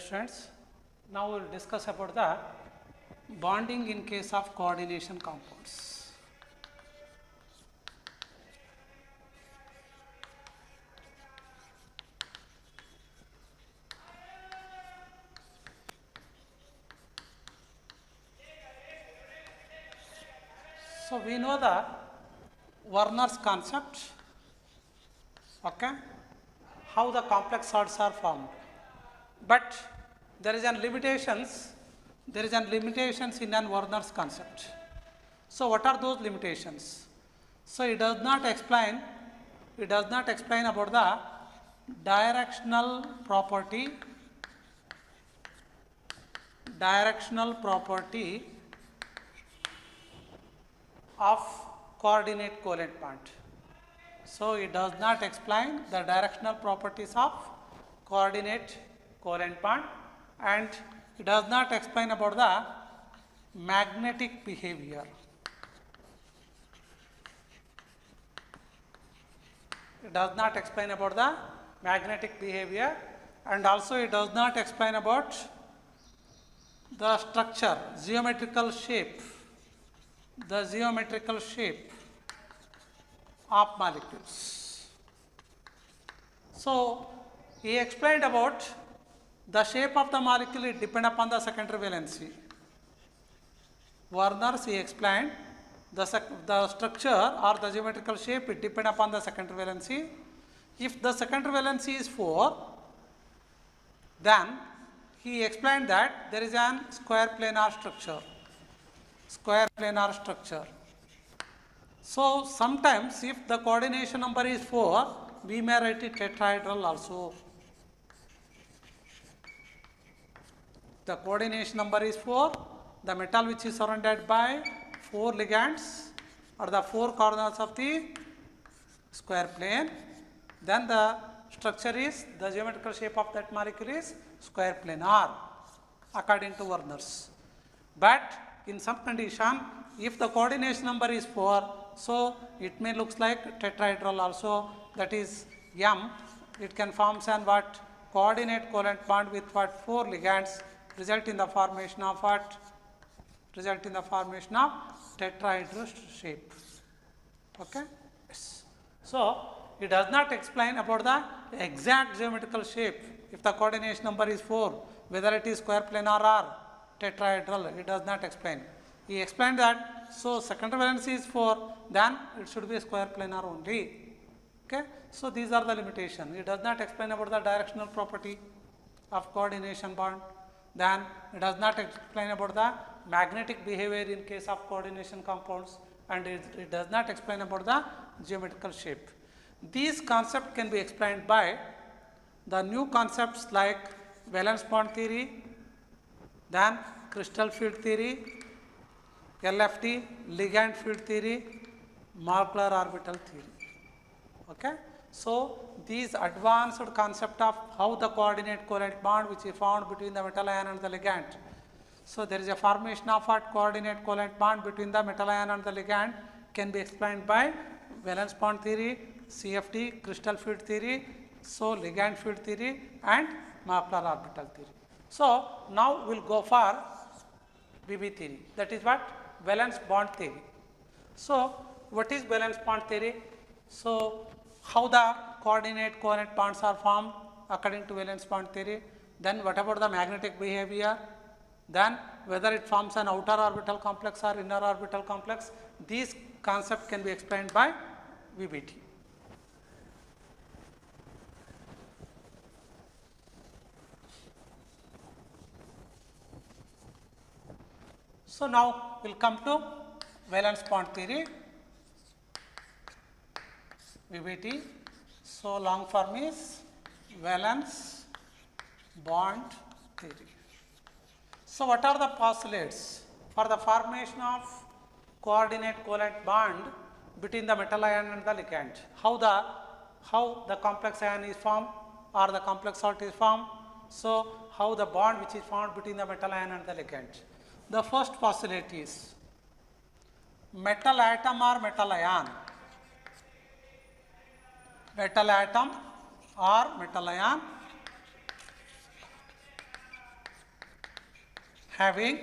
students, now we will discuss about the bonding in case of coordination compounds. So, we know the Werner's concept, okay, how the complex salts are formed, but there is an limitations in an Werner's concept. So, what are those limitations? So, it does not explain about the directional property of coordinate covalent bond. So, it does not explain the directional properties of coordinate covalent bond, and it does not explain about the magnetic behavior. It does not explain about the magnetic behavior, and also it does not explain about the structure, geometrical shape of molecules. So, he explained about the shape of the molecule, it depends upon the secondary valency. Werner's, he explained the structure or the geometrical shape, it depends upon the secondary valency. If the secondary valency is 4, then he explained that there is an square planar structure. So, sometimes if the coordination number is 4, we may write it tetrahedral also. The coordination number is 4, the metal which is surrounded by 4 ligands or the 4 corners of the square plane, then the structure is, the geometrical shape of that molecule is square planar according to Werner's. But in some condition, if the coordination number is 4, so it may looks like tetrahedral also, that is M, it can form an what? Coordinate covalent bond with what? 4 ligands, result in the formation of what? Result in the formation of tetrahedral shape. Okay? Yes. So, it does not explain about the exact geometrical shape. If the coordination number is 4, whether it is square planar or tetrahedral, it does not explain. He explained that, so secondary valency is 4, then it should be square planar only. Okay? So, these are the limitations. It does not explain about the directional property of coordination bond. Then it does not explain about the magnetic behavior in case of coordination compounds, and it does not explain about the geometrical shape. These concepts can be explained by the new concepts like valence bond theory, then crystal field theory, LFT, ligand field theory, molecular orbital theory. Okay? So, these advanced concept of how the coordinate covalent bond which is found between the metal ion and the ligand. So, there is a formation of what coordinate covalent bond between the metal ion and the ligand can be explained by valence bond theory, CFT, crystal field theory, so ligand field theory and molecular orbital theory. So, now we will go for BB theory, that is what? Valence bond theory. So, what is valence bond theory? So, how the coordinate covalent bonds are formed according to valence bond theory, then what about the magnetic behavior, then whether it forms an outer orbital complex or inner orbital complex, these concepts can be explained by VBT. So, now we will come to valence bond theory, VBT. So, long form is valence bond theory. So, what are the postulates for the formation of coordinate covalent bond between the metal ion and the ligand? How the complex ion is formed or the complex salt is formed? So, how the bond which is formed between the metal ion and the ligand? The first postulate is metal atom or metal ion. Metal atom or metal ion having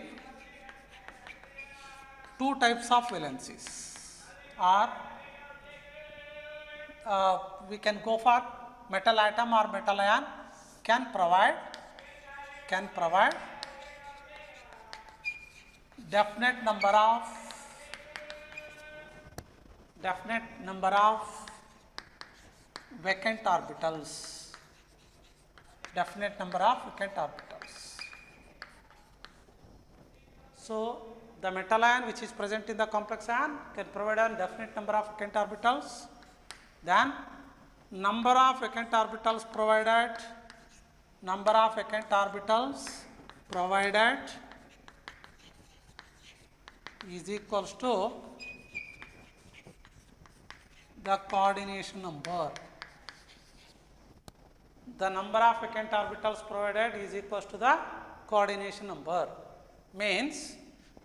two types of valencies, or we can go for metal atom or metal ion can provide definite number of vacant orbitals. So the metal ion which is present in the complex ion can provide a definite number of vacant orbitals. Then number of vacant orbitals provided is equals to the coordination number. The number of vacant orbitals provided is equals to the coordination number. Means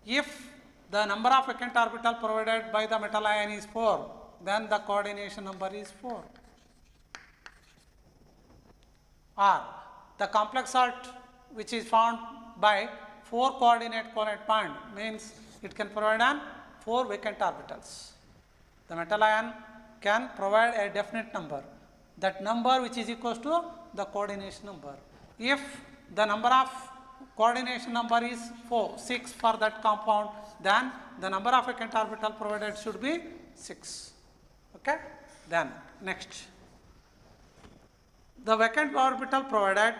if the number of vacant orbital provided by the metal ion is 4, then the coordination number is 4. Or the complex salt which is found by 4 coordinate covalent bond means it can provide an 4 vacant orbitals. The metal ion can provide a definite number. That number which is equals to the coordination number. If the number of coordination number is 6 for that compound, then the number of vacant orbital provided should be 6. Okay? Then next, the vacant orbitals provided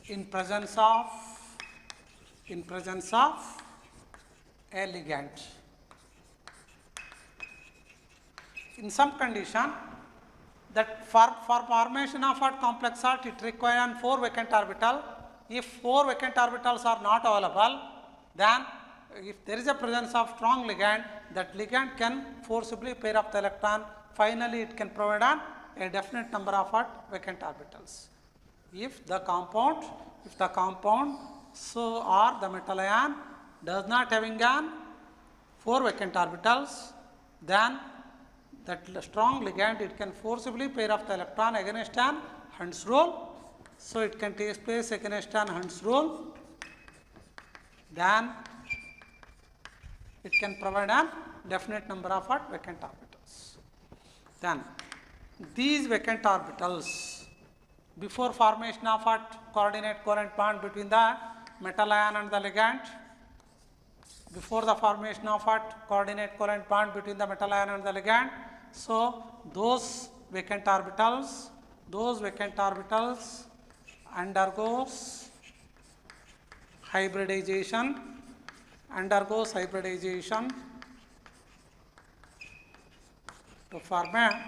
in presence of a ligand. In some condition, that for formation of a complex salt, it requires 4 vacant orbital. If 4 vacant orbitals are not available, then if there is a presence of strong ligand, that ligand can forcibly pair up the electron. Finally, it can provide a definite number of vacant orbitals. If the compound or the metal ion does not having 4 vacant orbitals, then that strong ligand, it can forcibly pair up the electron against an Hund's rule. So it can take place against an Hund's rule. Then it can provide a definite number of vacant orbitals. Then these vacant orbitals, before formation of a coordinate covalent bond between the metal ion and the ligand, so those vacant orbitals undergoes hybridization to form a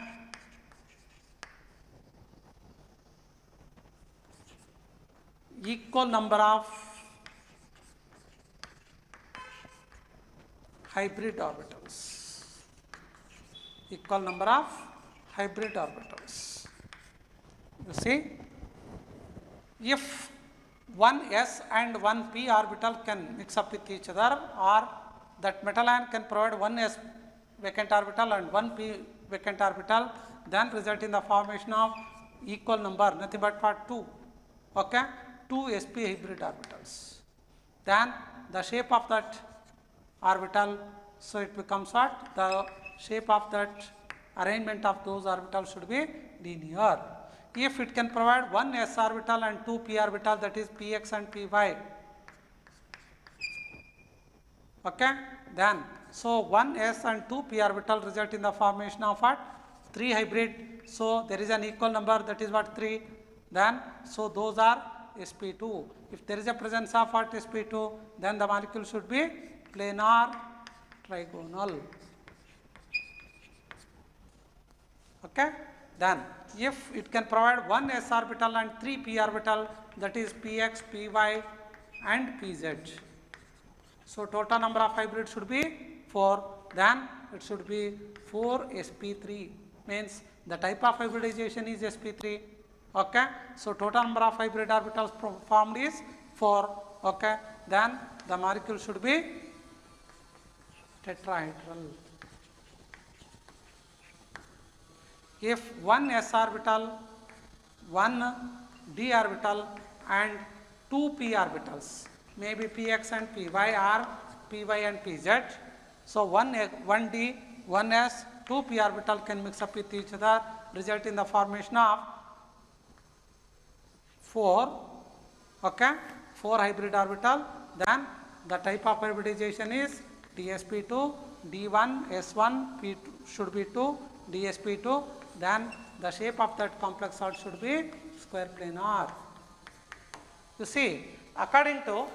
equal number of hybrid orbitals. You see, if one s and one p orbital can mix up with each other, or that metal ion can provide one s vacant orbital and one p vacant orbital, then result in the formation of equal number, nothing but for 2. Okay, 2 sp hybrid orbitals. Then the shape of that orbital, so it becomes what? The shape of that arrangement of those orbitals should be linear. If it can provide one s orbital and 2 p orbital, that is px and py. Okay, then so 1 s and 2 p orbital result in the formation of what? 3 hybrid. So there is an equal number, that is what? 3. Then so those are sp2. If there is a presence of what? sp2, then the molecule should be planar trigonal. Okay, then if it can provide one s orbital and 3 p orbital, that is px, py and pz. So total number of hybrids should be 4. Then it should be 4 sp3, means the type of hybridization is sp3. Okay, so total number of hybrid orbitals formed is 4. Okay, then the molecule should be tetrahedral. If one s orbital, one d orbital and two p orbitals, maybe px and py or py and pz. So one d, one s, two p orbital can mix up with each other, result in the formation of four hybrid orbital. Then the type of hybridization is dsp2, d1, s1, p2 should be 2, dsp2. Then the shape of that complex salt should be square planar. You see, according to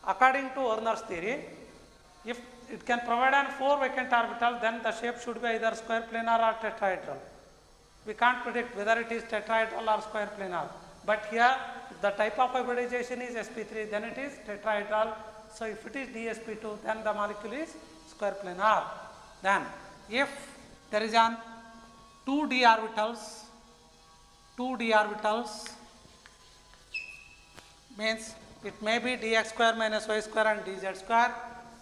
Werner's theory, if it can provide an 4 vacant orbital, then the shape should be either square planar or tetrahedral. We can't predict whether it is tetrahedral or square planar. But here the type of hybridization is sp3, then it is tetrahedral. So if it is dsp2, then the molecule is square planar. Then if there is an 2d orbitals means it may be dx square minus y square and dz square,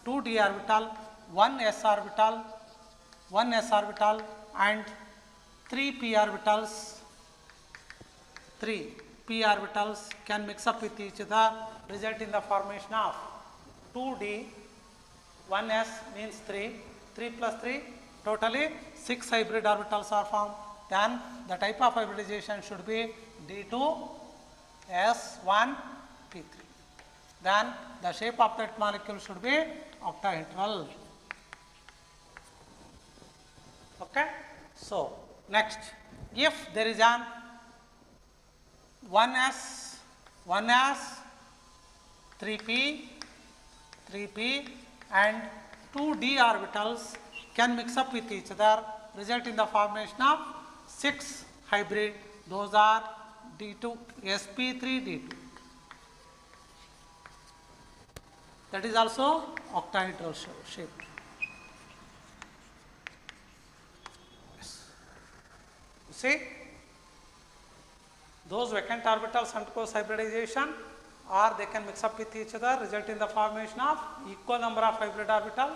2d orbital, 1 s orbital and 3 p orbitals can mix up with each other, result in the formation of 2d, 1s means 3 plus 3, totally 6 hybrid orbitals are formed. Then the type of hybridization should be d2, s1, p3. Then the shape of that molecule should be octahedral. Okay. So next, if there is an 1s, 3p and 2d orbitals can mix up with each other, result in the formation of 6 hybrid. Those are d2, sp3, d2. That is also octahedral shape. You see, those vacant orbitals undergo hybridization, or they can mix up with each other, result in the formation of equal number of hybrid orbital.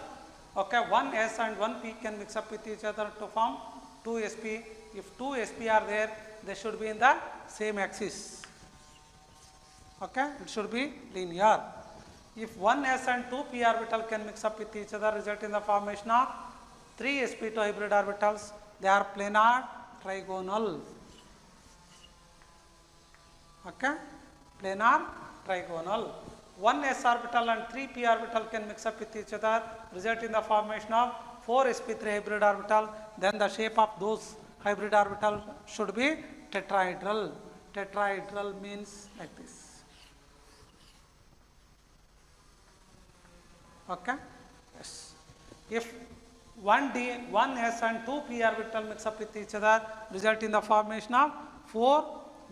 Okay, one s and one p can mix up with each other to form 2 sp. If 2 sp are there, they should be in the same axis. Okay, it should be linear. If 1 s and 2 p orbital can mix up with each other, result in the formation of 3 sp2 hybrid orbitals. They are planar trigonal. Okay, planar trigonal. 1 s orbital and 3 p orbital can mix up with each other, result in the formation of 4 sp3 hybrid orbital. Then the shape of those hybrid orbital should be tetrahedral. Tetrahedral means like this. Okay. Yes. If 1d, 1s and 2 p orbital mix up with each other, result in the formation of 4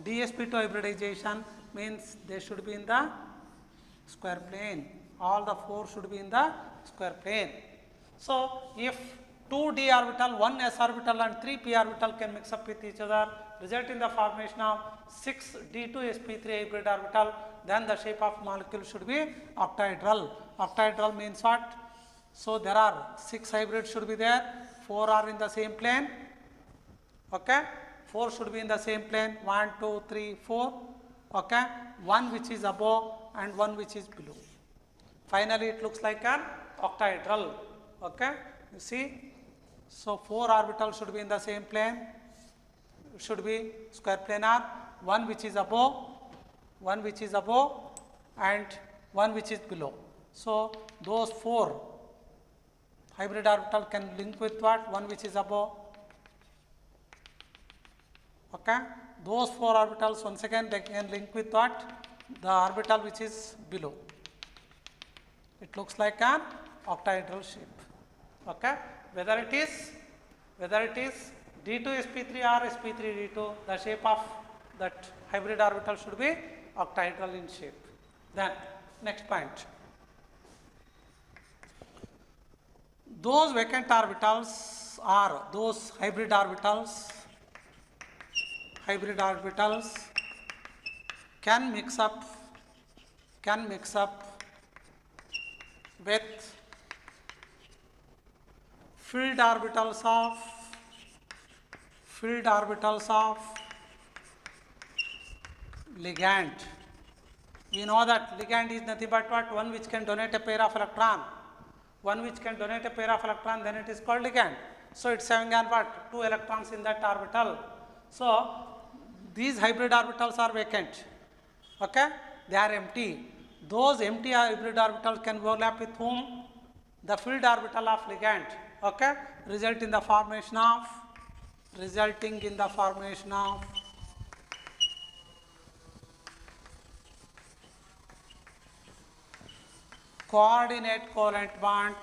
dsp2 hybridization, means they should be in the square plane. All the 4 should be in the square plane. So if 2d orbital, 1s orbital and 3 p orbital can mix up with each other, result in the formation of 6 d2 sp3 hybrid orbital, then the shape of molecule should be octahedral. Octahedral means what? So there are 6 hybrids should be there, 4 are in the same plane. Okay, 4 should be in the same plane, 1, 2, 3, 4. Okay, 1 which is above and 1 which is below. Finally, it looks like an octahedral. Okay, you see, so 4 orbitals should be in the same plane. It should be square planar. 1 which is above, and 1 which is below. So those 4 hybrid orbital can link with what? 1 which is above. Okay, those 4 orbitals once again they can link with what? The orbital which is below. It looks like an octahedral shape. Okay, whether it is d2 sp3 or sp3 d2, the shape of that hybrid orbital should be octahedral in shape. Then next point, those vacant orbitals are those hybrid orbitals can mix up with filled orbitals of ligand. We know that ligand is nothing but what? One which can donate a pair of electron. One which can donate a pair of electron, then it is called ligand. So it's having an what? 2 electrons in that orbital. So these hybrid orbitals are vacant. Okay? They are empty. Those empty hybrid orbitals can overlap with whom? The filled orbital of ligand. Okay? Resulting in the formation of coordinate covalent bond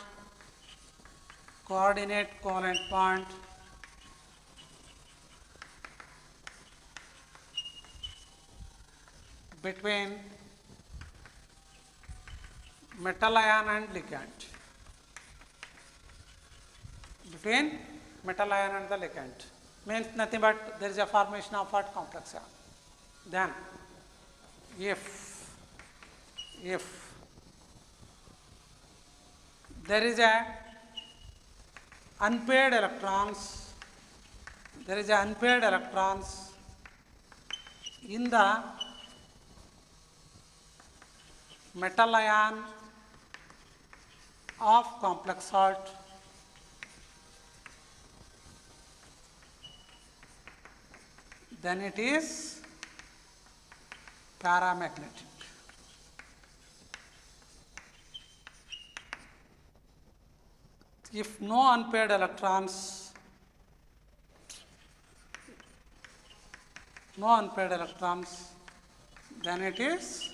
between metal ion and ligand. Between metal ion and the ligand means nothing but there is a formation of what? Complex ion. Then if there is a unpaired electrons in the metal ion of complex salt, then it is paramagnetic. If no unpaired electrons, then it is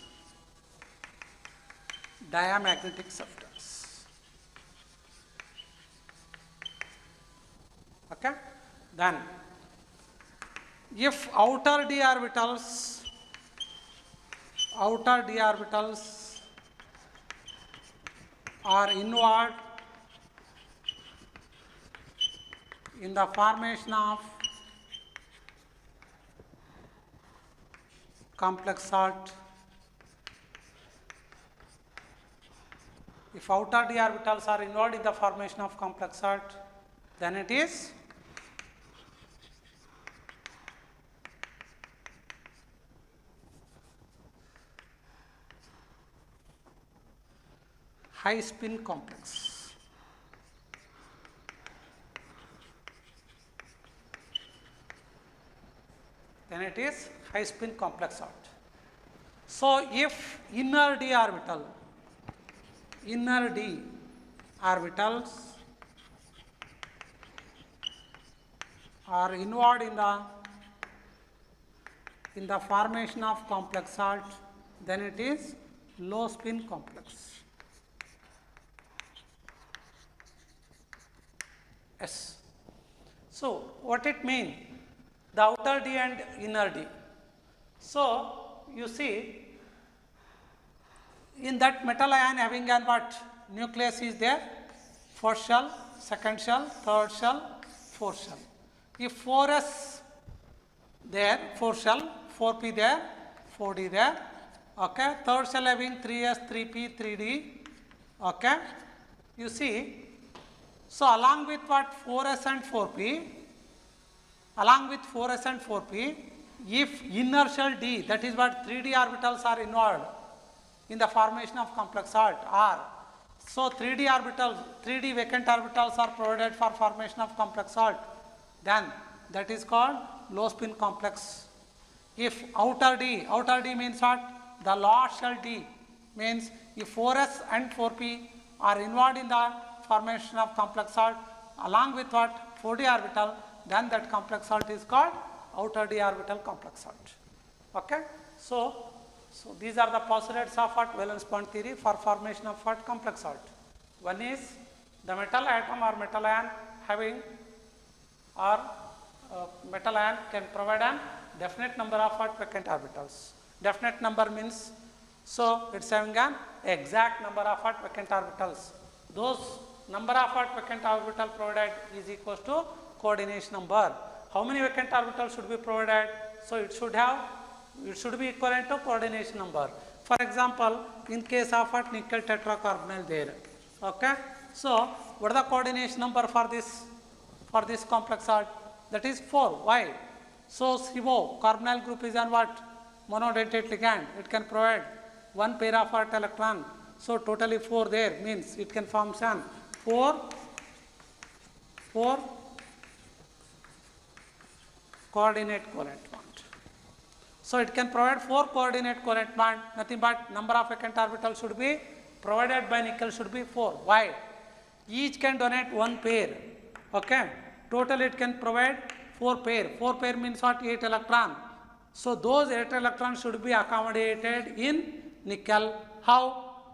diamagnetic substance. Okay? Then if outer d orbitals are inward in the formation of complex salt, if outer d orbitals are involved in the formation of complex salt, then it is high spin complex. Then it is high spin complex salt. So if inner d orbitals are involved in the formation of complex salt, then it is low spin complex. Yes. So what it means? The outer D and inner D. So you see, in that metal ion having an what? Nucleus is there, first shell, second shell, third shell, fourth shell. If 4s there, 4 shell, 4p there, 4d there, okay, third shell having 3s, 3p, 3d, okay, you see, so along with what? 4s and 4p, if inner shell D, that is what 3d orbitals are involved in the formation of complex salt R. So 3d vacant orbitals are provided for formation of complex salt, then that is called low spin complex. If outer D means what? The last shell D means if 4s and 4p are involved in the formation of complex salt along with what? 4d orbital, then that complex salt is called outer d orbital complex salt. Okay? So these are the postulates of what? Valence bond theory for formation of what? Complex salt. One is the metal atom or metal ion having or metal ion can provide a definite number of what? Vacant orbitals. Definite number means, so it's having an exact number of what? Vacant orbitals. Those number of what? Vacant orbital provided is equals to coordination number. How many vacant orbitals should be provided? So it should be equivalent to coordination number. For example, in case of what? Nickel tetracarbonyl there. Okay? So what is the coordination number for this complex art? That is 4. Why? So CO, carbonyl group is an what? Monodentate ligand. It can provide one pair of what electron. So totally 4 there, means it can form an 4 coordinate covalent bond. So it can provide 4 coordinate covalent bond, nothing but number of vacant orbitals should be provided by nickel should be 4. Why? Each can donate one pair. Okay. Total it can provide 4 pair. 4 pair means what? 8 electron. So those 8 electrons should be accommodated in nickel. How?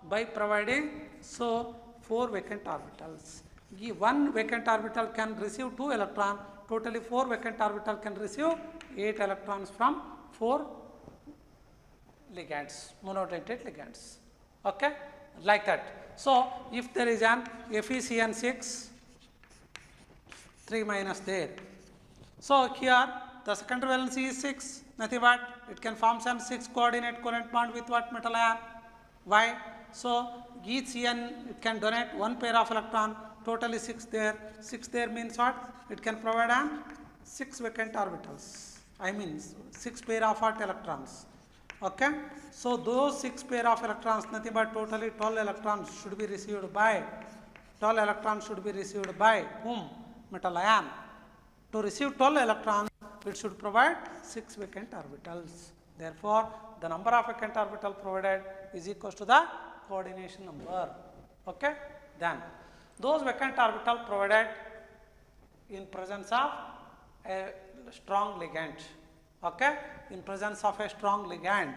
By providing 4 vacant orbitals. One vacant orbital can receive 2 electrons. Totally 4 vacant orbital can receive 8 electrons from 4 ligands, monodentate ligands. Okay, like that. So if there is an FeCN6, 3 minus there. So here the secondary valency is 6, nothing but it can form some 6 coordinate covalent bond with what metal ion? Why? So each CN it can donate one pair of electron, totally 6 there. 6 there means what? It can provide an 6 vacant orbitals. I mean 6 pair of what electrons. Okay. So those 6 pair of electrons, nothing but totally 12 electrons should be received by whom? Metal ion. To receive 12 electrons, it should provide 6 vacant orbitals. Therefore, the number of vacant orbital provided is equal to the coordination number. Okay. Then those vacant orbital provided in presence of a strong ligand. Okay. In presence of a strong ligand,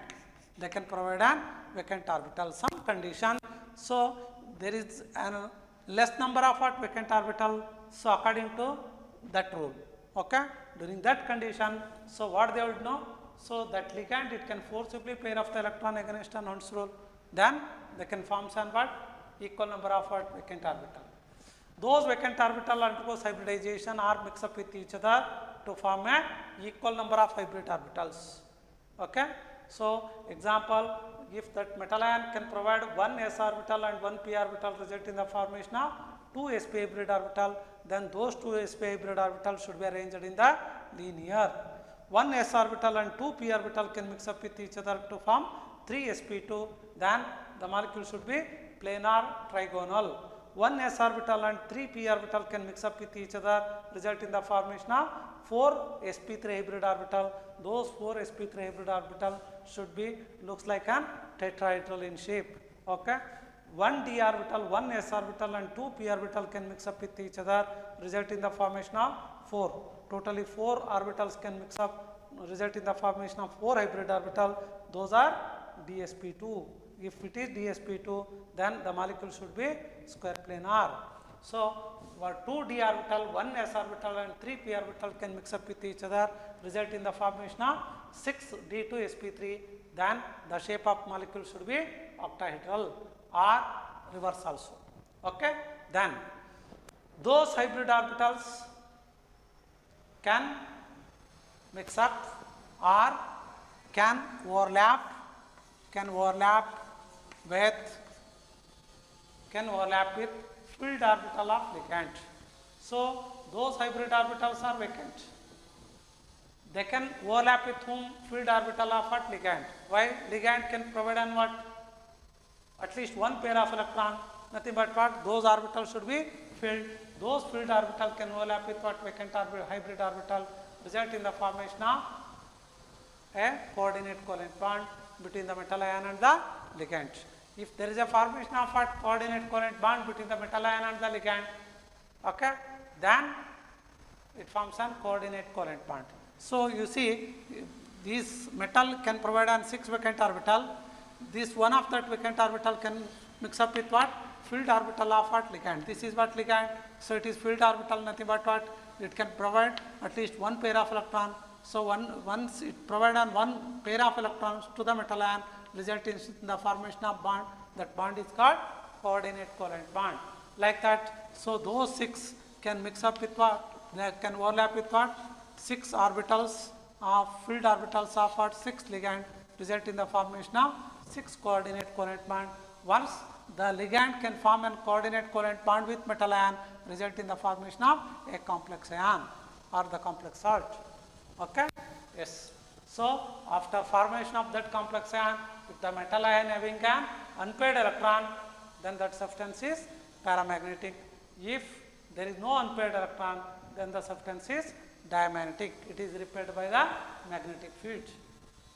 they can provide an vacant orbital. Some condition. So there is a less number of what vacant orbital. So according to that rule. Okay. During that condition, so what they would know? So that ligand it can forcibly pair of the electron against a Nernst rule. Then they can form some what? Equal number of what vacant orbital. Those vacant orbital undergoes hybridization or mix up with each other to form a equal number of hybrid orbitals. Okay. So example, if that metal ion can provide one s orbital and one p orbital, result in the formation of 2 sp hybrid orbital, then those 2 sp hybrid orbitals should be arranged in the linear. One s orbital and 2 p orbital can mix up with each other to form 3 sp2, then the molecule should be planar trigonal. One s orbital and 3 p orbital can mix up with each other, result in the formation of 4 sp3 hybrid orbital. Those 4 sp3 hybrid orbital should be looks like an tetrahedral in shape. Okay. One d orbital, one s orbital and 2 p orbital can mix up with each other, result in the formation of 4. Totally 4 orbitals can mix up, result in the formation of 4 hybrid orbital. Those are dsp2. If it is dsp2, then the molecule should be square planar. So what 2 d orbital, 1 s orbital and 3 p orbital can mix up with each other, result in the formation of 6 d2 sp3, then the shape of molecule should be octahedral or reverse also. Okay. Then those hybrid orbitals can mix up or can overlap with filled orbital of ligand. So those hybrid orbitals are vacant. They can overlap with whom? Filled orbital of what? Ligand. Why? Ligand can provide an what? At least one pair of electron, nothing but what? Those orbitals should be filled. Those filled orbital can overlap with what? Vacant hybrid orbital, result in the formation of a coordinate covalent bond between the metal ion and the ligand. If there is a formation of what? Coordinate covalent bond between the metal ion and the ligand, okay, then it forms a coordinate covalent bond. So you see, this metal can provide an 6 vacant orbital. This one of that vacant orbital can mix up with what? Filled orbital of what? Ligand. This is what? Ligand. So it is filled orbital, nothing but what? It can provide at least one pair of electron. So once it provides one pair of electrons to the metal ion, resulting in the formation of bond. That bond is called coordinate covalent bond. Like that. So those 6 can mix up with what? They can overlap with what? 6 orbitals of filled orbitals of what? 6 ligand, result in the formation of 6 coordinate covalent bond. Once the ligand can form an coordinate covalent bond with metal ion, result in the formation of a complex ion or the complex salt. Okay? Yes. So, after formation of that complex ion, if the metal ion having an unpaired electron, then that substance is paramagnetic. If there is no unpaired electron, then the substance is diamagnetic. It is repelled by the magnetic field.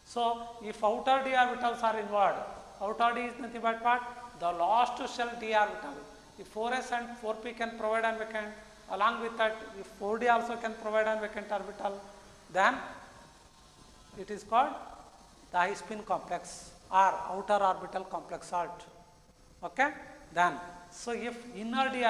So, if outer d orbitals are involved, outer d is nothing but what? The last shell d orbital. If 4s and 4p can provide an vacant, along with that, if 4d also can provide an vacant orbital, then it is called the high spin complex or outer orbital complex salt. Okay? Then, so if inner d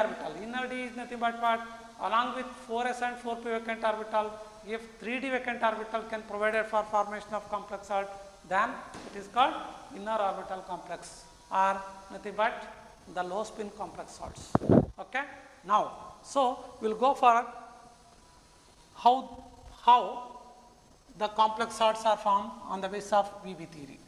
is nothing but what? Along with 4s and 4p vacant orbital, if 3d vacant orbital can provide for formation of complex salt, then it is called inner orbital complex or nothing but the low spin complex salts. Okay? Now, so we will go for how the complex salts are formed on the basis of VB theory.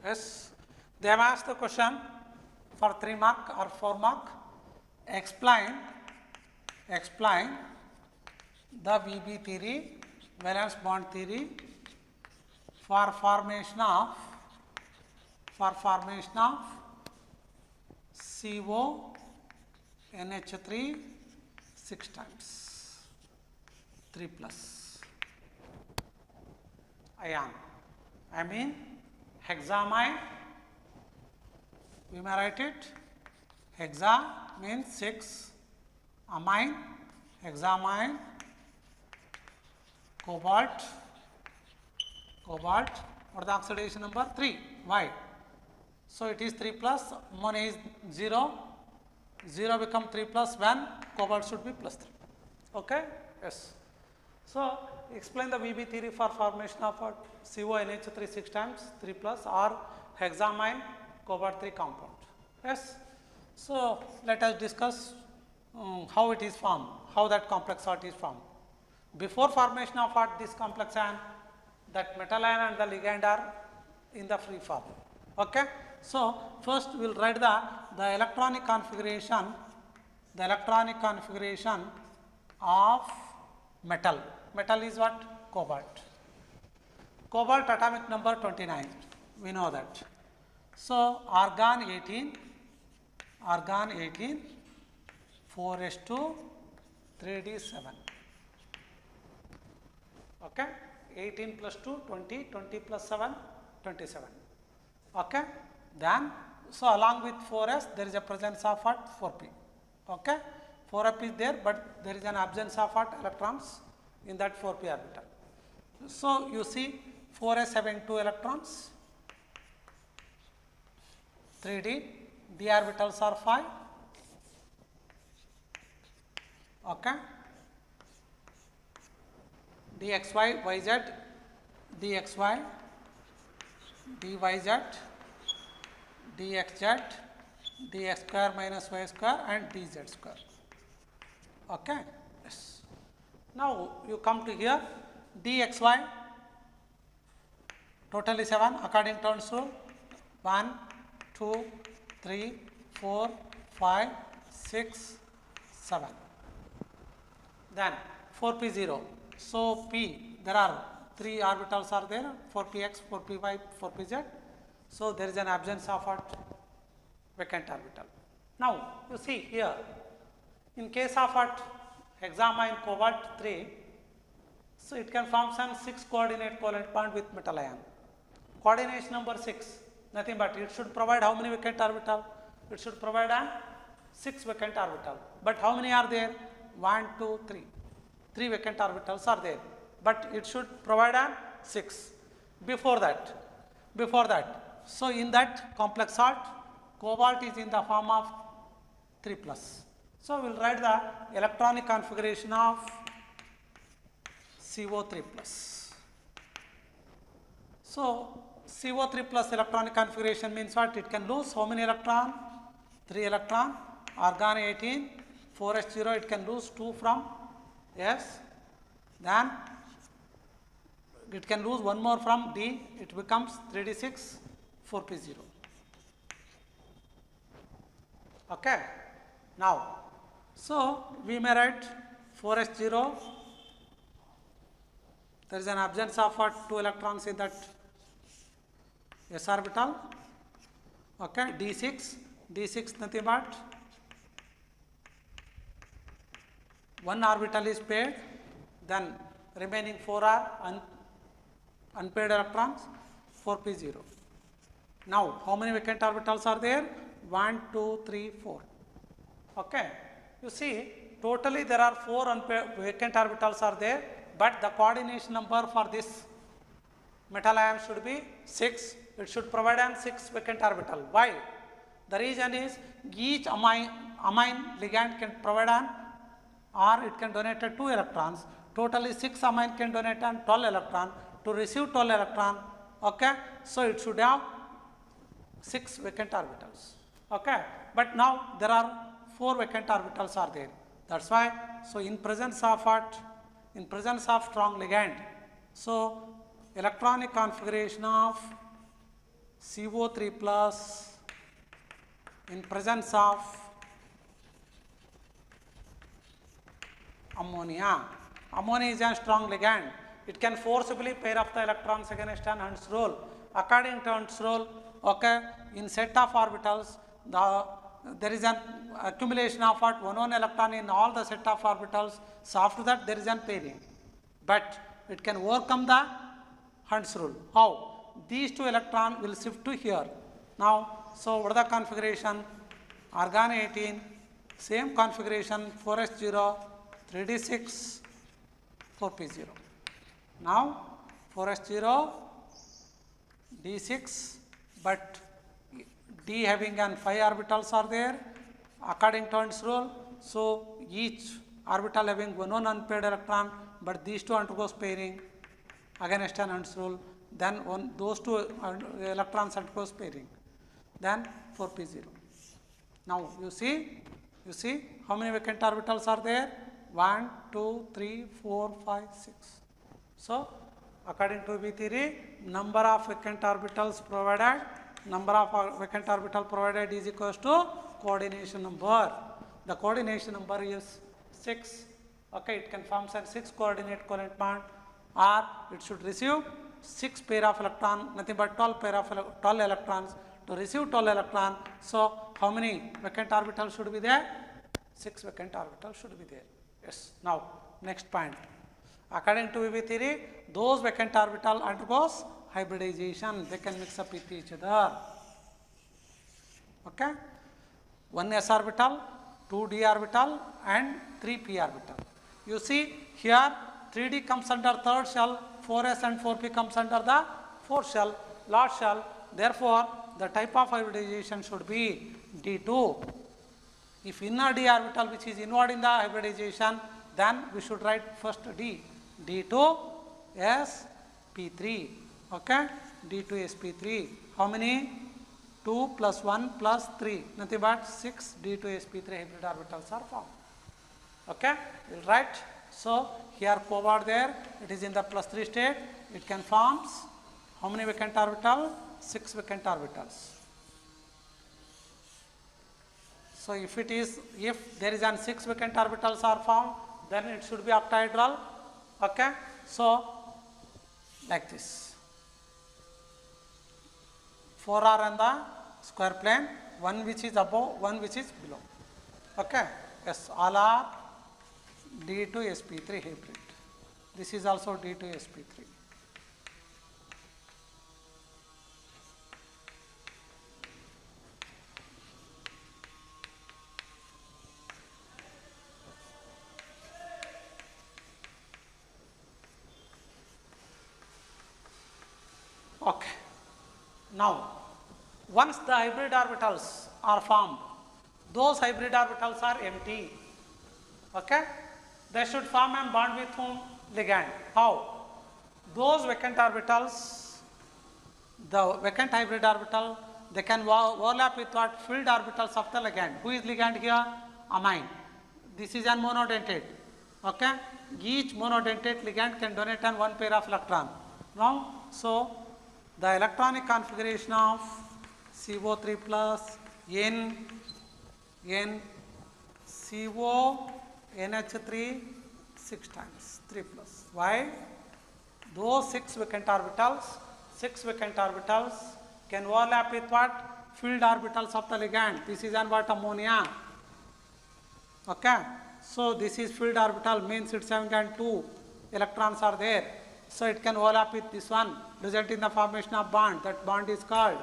Yes, they have asked the question for 3 mark or 4 mark. Explain the VB theory, valence bond theory for formation of CO NH3 6 times 3 plus ion. I mean hexamine, we may write it, hexa means 6, amine, hexamine, cobalt, what is the oxidation number? 3. Why? So, it is 3 plus, ammonia is 0, 0 become 3 plus when cobalt should be plus 3. Okay? Yes. So, explain the VB theory for formation of a CONH3 6 times 3 plus or hexamine cobalt 3 compound. Yes. So, let us discuss how it is formed, how that complex salt is formed. Before formation of this complex ion, that metal ion and the ligand are in the free form. Okay. So, first we will write the electronic configuration of metal. Metal is what? Cobalt. Cobalt atomic number 29, we know that. So, argon 18, 4s2, 3d7. Okay. 18 plus 2, 20, 20 plus 7, 27. Okay. Then, so along with 4s, there is a presence of what? 4p. Okay. 4p is there, but there is an absence of what? Electrons in that 4p orbital. So, you see 4s having 2 electrons, 3d, d orbitals are 5. Okay. dxy, yz, dxy, dyz, dxz, dx square minus y square and dz square. Okay. Yes. Now, you come to here, dxy, totally 7 according to turns rule, 1, 2, 3, 4, 5, 6, 7. Then 4p 0. So, p, there are 3 orbitals are there, 4px, 4py, 4pz. So, there is an absence of what? Vacant orbital. Now, you see here, in case of what? Hexamine cobalt 3, so it can form some 6 coordinate covalent bond with metal ion. Coordination number 6, nothing but it should provide how many vacant orbital? It should provide an 6 vacant orbital. But how many are there? 1, 2, 3. 3 vacant orbitals are there, but it should provide an 6 before that. So in that complex salt, cobalt is in the form of 3 plus. So we will write the electronic configuration of CO3 plus. So CO3 plus electronic configuration means what? It can lose how many electron? 3 electron. Argon 18, 4s0, it can lose 2 from S. Then it can lose one more from D. It becomes 3d6, 4p0. Okay. Now, so we may write 4s0. There is an absence of what? 2 electrons in that s orbital. Okay. D6 nothing but 1 orbital is paired, then remaining 4 are unpaired electrons, 4p0. Now, how many vacant orbitals are there? 1, 2, 3, 4. Okay. You see, totally there are 4 unpaired vacant orbitals are there, but the coordination number for this metal ion should be 6. It should provide an 6 vacant orbital. Why? The reason is each amine ligand can provide an, or it can donate 2 electrons. Totally 6 amine can donate an 12 electron. To receive 12 electron, okay, so it should have 6 vacant orbitals. Okay, but now there are 4 vacant orbitals are there. That's why, so in presence of what? In presence of strong ligand, so electronic configuration of CO3 plus in presence of ammonia. Ammonia is a strong ligand. It can forcibly pair up the electrons against an Hund's rule. According to Hund's rule, okay, in set of orbitals, there is an accumulation of what? One electron in all the set of orbitals. So after that there is an pairing. But it can overcome the Hund's rule. How? These 2 electrons will shift to here. Now, so what is the configuration? Argon 18, same configuration, 4s0, 3d6, 4p0. Now, 4s0, d6, but d having an 5 orbitals are there according to Hund's rule. So each orbital having one unpaired electron, but these 2 undergoes pairing against an Hund's rule. Then those 2 electrons undergoes pairing. Then 4p0. Now you see how many vacant orbitals are there? 1, 2, 3, 4, 5, 6. So according to V theory, number of vacant orbitals provided, is equals to coordination number. The coordination number is 6. Okay, it can form a 6 coordinate covalent bond, or it should receive 6 pair of electron, nothing but 12 pair of 12 electrons. To receive 12 electron, so how many vacant orbitals should be there? 6 vacant orbitals should be there. Yes. Now next point. According to V theory, those vacant orbital undergoes hybridization. They can mix up with each other. Okay. 1 s orbital, 2 d orbital, and 3 p orbital. You see here 3d comes under third shell, 4s and 4p comes under the fourth shell, last shell. Therefore, the type of hybridization should be d2. If inner d orbital which is involved in the hybridization, then we should write first d2 sp3. Okay, d2 sp3. How many? 2 plus 1 plus 3, nothing but 6 d2 sp3 hybrid orbitals are formed. Okay, we'll write. So here cobalt there, it is in the +3 state. It can forms how many vacant orbital? 6 vacant orbitals. So if there is an 6 vacant orbitals are found, then it should be octahedral. Okay, so like this. 4 are on the square plane, one which is above, one which is below. Okay, yes, all are d2 sp3 hybrid. This is also d2 sp3. Okay. Now, once the hybrid orbitals are formed, those hybrid orbitals are empty. Okay? They should form a bond with whom? Ligand. How? Those vacant orbitals, the vacant hybrid orbital, they can overlap with what? Filled orbitals of the ligand. Who is ligand here? Amine. This is an monodentate. Okay? Each monodentate ligand can donate on one pair of electron. Now, so the electronic configuration of CO3 plus N CO NH3 6 times 3 plus. Why? Those 6 vacant orbitals can overlap with what? Filled orbitals of the ligand. This is an what? Ammonia. Okay. So this is filled orbital, means it's having 2 electrons are there. So it can overlap with this one, resulting in the formation of bond. That bond is called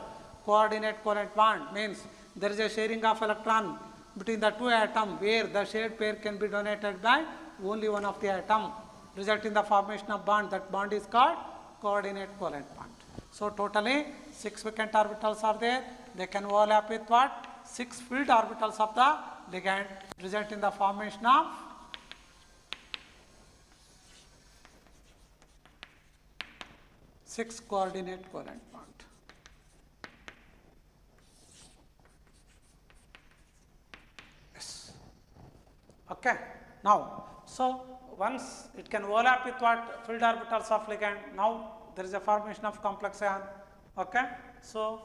coordinate covalent bond, means there is a sharing of electron between the 2 atoms where the shared pair can be donated by only one of the atom, resulting in the formation of bond. That bond is called coordinate covalent bond. So totally 6 vacant orbitals are there. They can overlap with what? 6 filled orbitals of the ligand, result in the formation of six coordinate covalent bond. Yes. Okay. Now, so once it can overlap with what? Filled orbitals of ligand. Now there is a formation of complex ion. Okay. So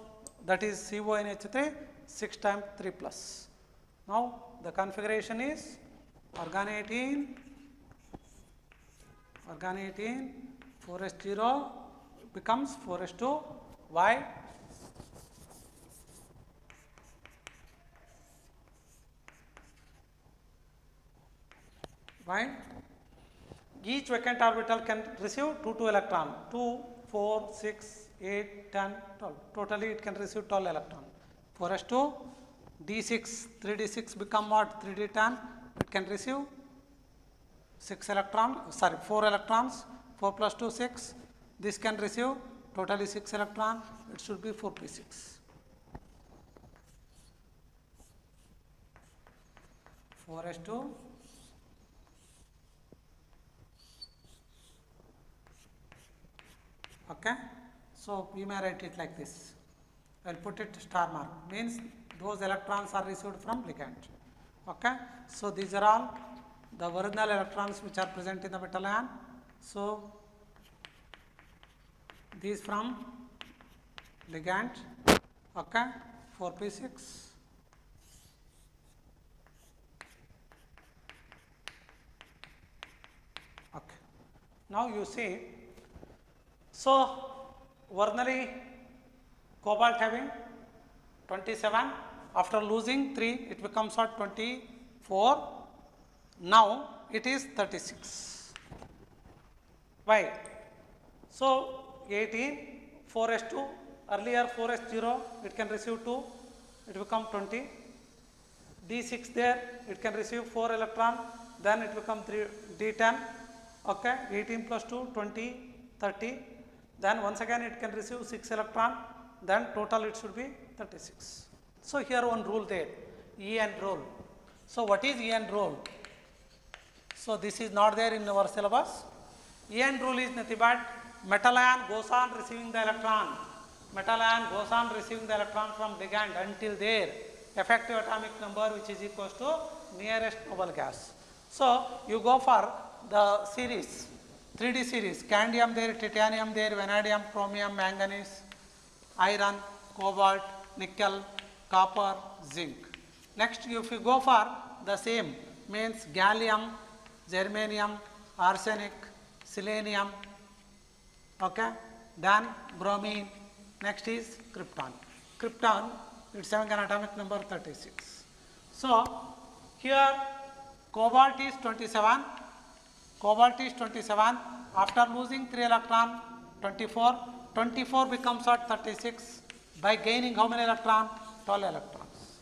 that is CONH3 6 times 3 plus. Now the configuration is organ 18 4s0 becomes 4s2. Why? Why? Each vacant orbital can receive 2 electron, 2, 4, 6, 8, 10, 12. Totally it can receive 12 electron. 4s2, D6, 3d6 become what? 3d10. It can receive 4 electrons. 4 plus 2, 6. This can receive totally 6 electron. It should be 4p6. 4s2. Okay. So we may write it like this. I will put it star mark, means those electrons are received from ligand. Okay. So these are all the original electrons which are present in the metal ion. So these from ligand. Okay. 4p6. Okay. Now you see, so originally cobalt having 27, after losing 3 it becomes what? 24. Now it is 36. Why? So 18, 4s2, earlier 4s0, it can receive 2, it become 20. D6 there, it can receive 4 electron, then it become 3, D10. Okay, 18 plus 2, 20, 30. Then once again it can receive 6 electron, then total it should be 36. So here one rule there, EN rule. So what is EN rule? So this is not there in our syllabus. EN rule is nothing but metal ion goes on receiving the electron. Metal ion goes on receiving the electron from ligand until their effective atomic number, which is equals to nearest noble gas. So you go for the series, 3D series, scandium there, titanium there, vanadium, chromium, manganese, iron, cobalt, nickel, copper, zinc. Next, if you go for the same, means gallium, germanium, arsenic, selenium, okay, then bromine. Next is krypton. Krypton, it's having an atomic number 36. So here cobalt is 27. Cobalt is 27. After losing 3 electron, 24. 24 becomes what? 36. By gaining how many electron? 12 electrons.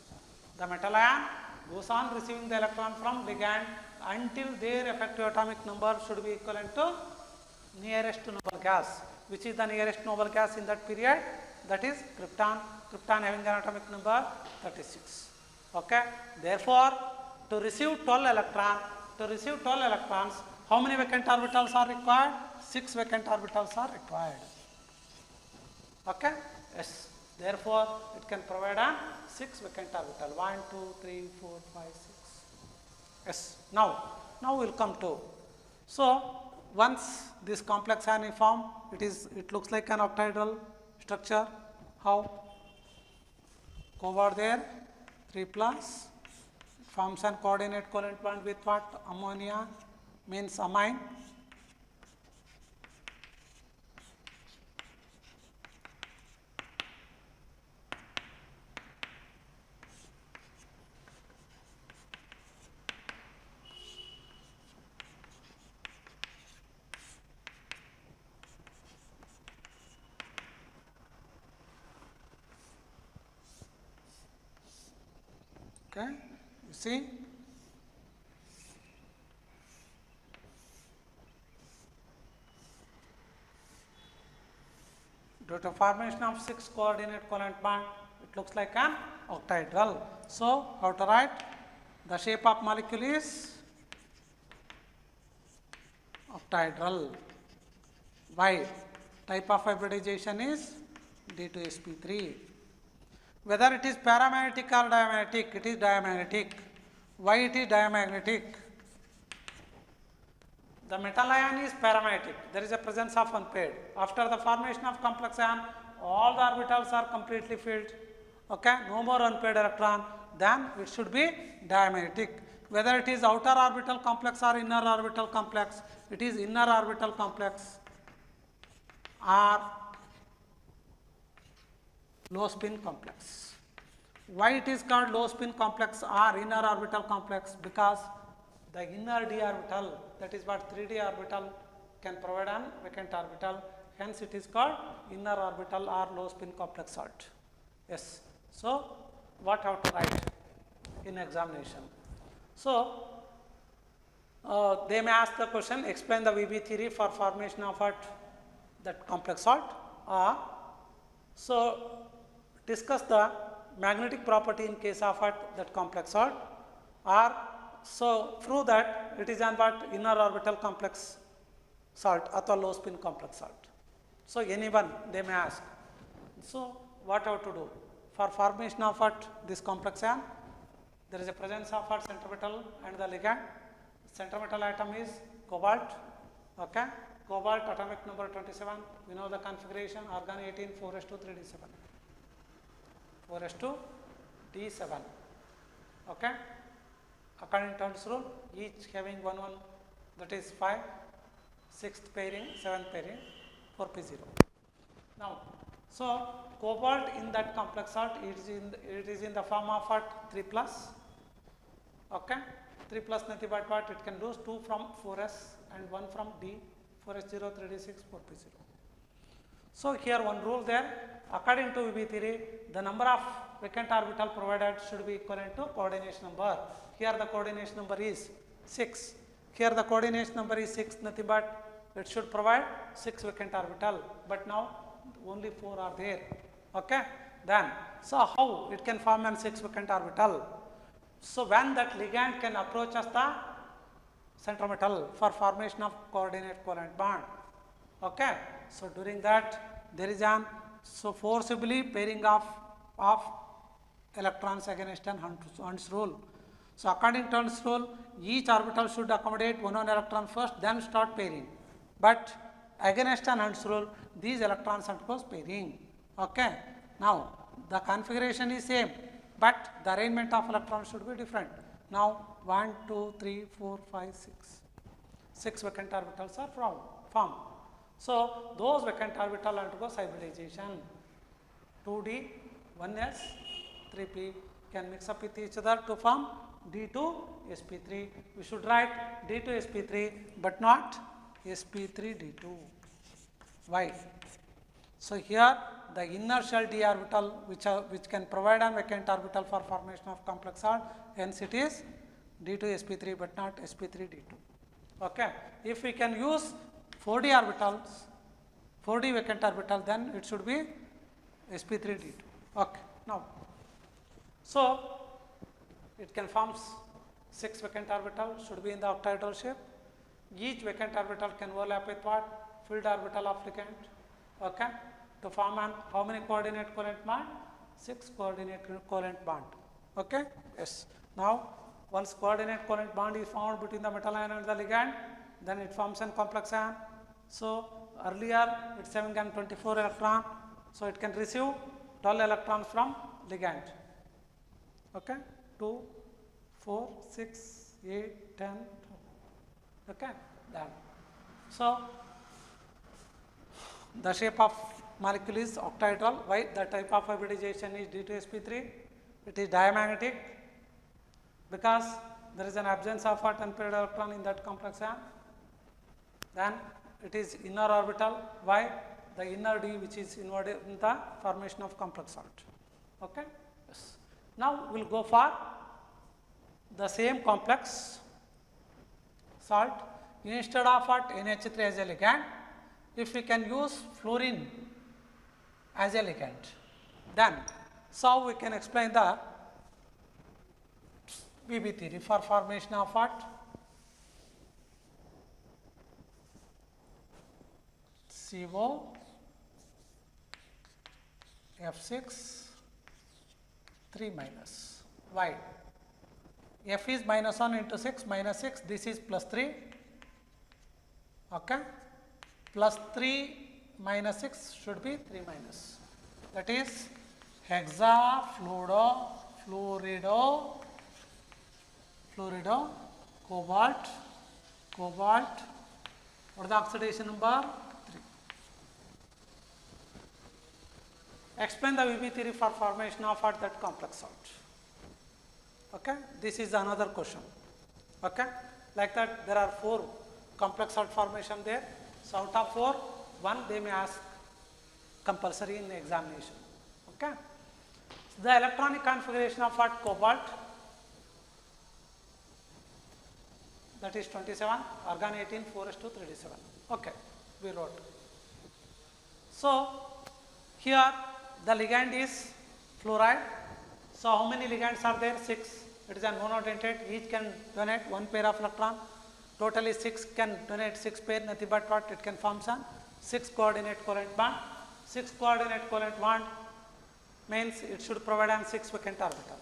The metal ion goes on receiving the electron from ligand until their effective atomic number should be equivalent to nearest noble gas. which is the nearest noble gas in that period? That is krypton. Krypton having an atomic number 36. Okay. Therefore, to receive 12 electrons, how many vacant orbitals are required? 6 vacant orbitals are required. Okay. Yes. Therefore, it can provide a 6 vacant orbital. 1, 2, 3, 4, 5, 6. Yes. Now we will come to. So, once this complex ion is formed, it looks like an octahedral structure. How? Cobalt there, 3 plus, forms an coordinate covalent bond with what? Ammonia, means amine. Okay, you see, due to formation of 6 coordinate covalent bond, it looks like an octahedral. So, how to write? The shape of molecule is octahedral. Why? Type of hybridization is D2sp3. Whether it is paramagnetic or diamagnetic, it is diamagnetic. Why it is diamagnetic? The metal ion is paramagnetic. There is a presence of unpaired. After the formation of complex ion, all the orbitals are completely filled. Okay, no more unpaired electron. Then it should be diamagnetic. Whether it is outer orbital complex or inner orbital complex, it is inner orbital complex or low spin complex. Why it is called low spin complex or inner orbital complex? Because the inner d orbital, that is what 3d orbital can provide an vacant orbital, hence it is called inner orbital or low spin complex salt. Yes. So, what have to write in examination? So, they may ask the question, explain the VB theory for formation of what? That complex salt, or so discuss the magnetic property in case of what? That complex salt, or so prove that it is an what? Inner orbital complex salt or low spin complex salt. So, anyone they may ask. So, what have to do? For formation of what? This complex ion, there is a presence of what? Center metal and the ligand. Center metal atom is cobalt. Okay. Cobalt atomic number 27. We know the configuration, argon 18, 4s2 3d7. 4s2d7. Okay. According to Turns rule, each having 1 1, that is 5, 6th pairing, 7th pairing, 4p0. Now, so cobalt in that complex salt, it is in the form of what? 3 plus. Okay. 3 plus nothing but what? It can do 2 from 4s and 1 from d, 4s0, 3d6, 4p0. So, here one rule there, according to VB theory, the number of vacant orbital provided should be equivalent to coordination number. Here the coordination number is 6. Here the coordination number is 6, nothing but it should provide 6 vacant orbital, but now only 4 are there. Okay. Then, so how it can form an 6 vacant orbital? So, when that ligand can approach us the center metal for formation of coordinate covalent bond. Okay. So, during that there is an forcibly pairing of electrons against an Hund's rule. So, according to Hund's rule, each orbital should accommodate one electron first, then start pairing. But against an Hund's rule, these electrons undergoes pairing. Okay. Now, the configuration is same, but the arrangement of electrons should be different. Now, 1, 2, 3, 4, 5, 6. 6 vacant orbitals are formed. So, those vacant orbital undergoes hybridization. 2d, 1s, 3p can mix up with each other to form D2sp3. We should write D2sp3, but not sp3d2. Why? So, here the inner shell d orbital which can provide a vacant orbital for formation of complex salt, hence it is D2sp3 but not sp3d2. Okay. If we can use 4d 4d vacant orbital, then it should be sp3d2. Okay. Now, so it can form 6 vacant orbital, should be in the octahedral shape. Each vacant orbital can overlap with what? Filled orbital of ligand. Okay. To form an how many coordinate covalent bond? 6 coordinate covalent bond. Okay. Yes. Now, once coordinate covalent bond is formed between the metal ion and the ligand, then it forms an complex ion. So earlier it's having an 24 electron, so it can receive 12 electrons from ligand. Okay. 2, 4, 6, 8, 10. Okay. Done. So the shape of molecule is octahedral. Why? The type of hybridization is D2sp3. It is diamagnetic because there is an absence of a 10 paired electron in that complex ion. Then it is inner orbital. Why? The inner D which is involved in the formation of complex salt. Okay. Yes. Now we will go for the same complex salt. Instead of what NH3 as a ligand, if we can use fluorine as a ligand, then so we can explain the VB theory for formation of what? CO F6 3 minus. Why? F is minus 1 into 6 minus 6, this is plus 3. Okay. Plus 3 minus 6 should be 3 minus. That is fluorido, cobalt. What is the oxidation number? 3. Explain the VB theory for formation of what? That complex salt. Okay. This is another question. Okay. Like that there are 4 complex salt formation there. So out of 4, 1 they may ask compulsory in examination. Okay. So the electronic configuration of what? Cobalt, that is 27, argon 18, 4s2 3d7. Okay, we wrote. So here the ligand is fluoride. So how many ligands are there? 6. It is a monodentate. Each can donate 1 pair of electron. Totally 6 can donate 6 pair, nothing but what? It can form some 6 coordinate covalent bond. 6 coordinate covalent bond means it should provide an 6 vacant orbital.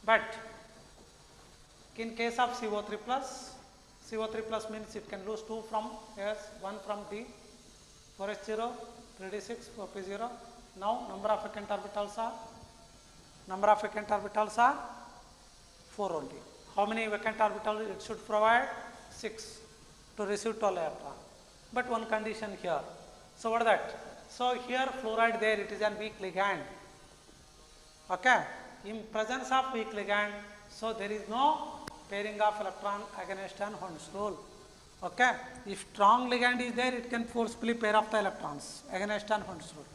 But in case of CO3 plus means it can lose 2 from S, 1 from D, 4s0, 3d6, 4p0. Now number of vacant orbitals are 4 only. How many vacant orbitals it should provide? 6 to receive 12 electron. But one condition here. So what is that? So here fluoride there, it is a weak ligand. Okay. In presence of weak ligand, so there is no pairing of electron against an Hund's rule. Okay. If strong ligand is there, it can forcefully pair off the electrons against an Hund's rule.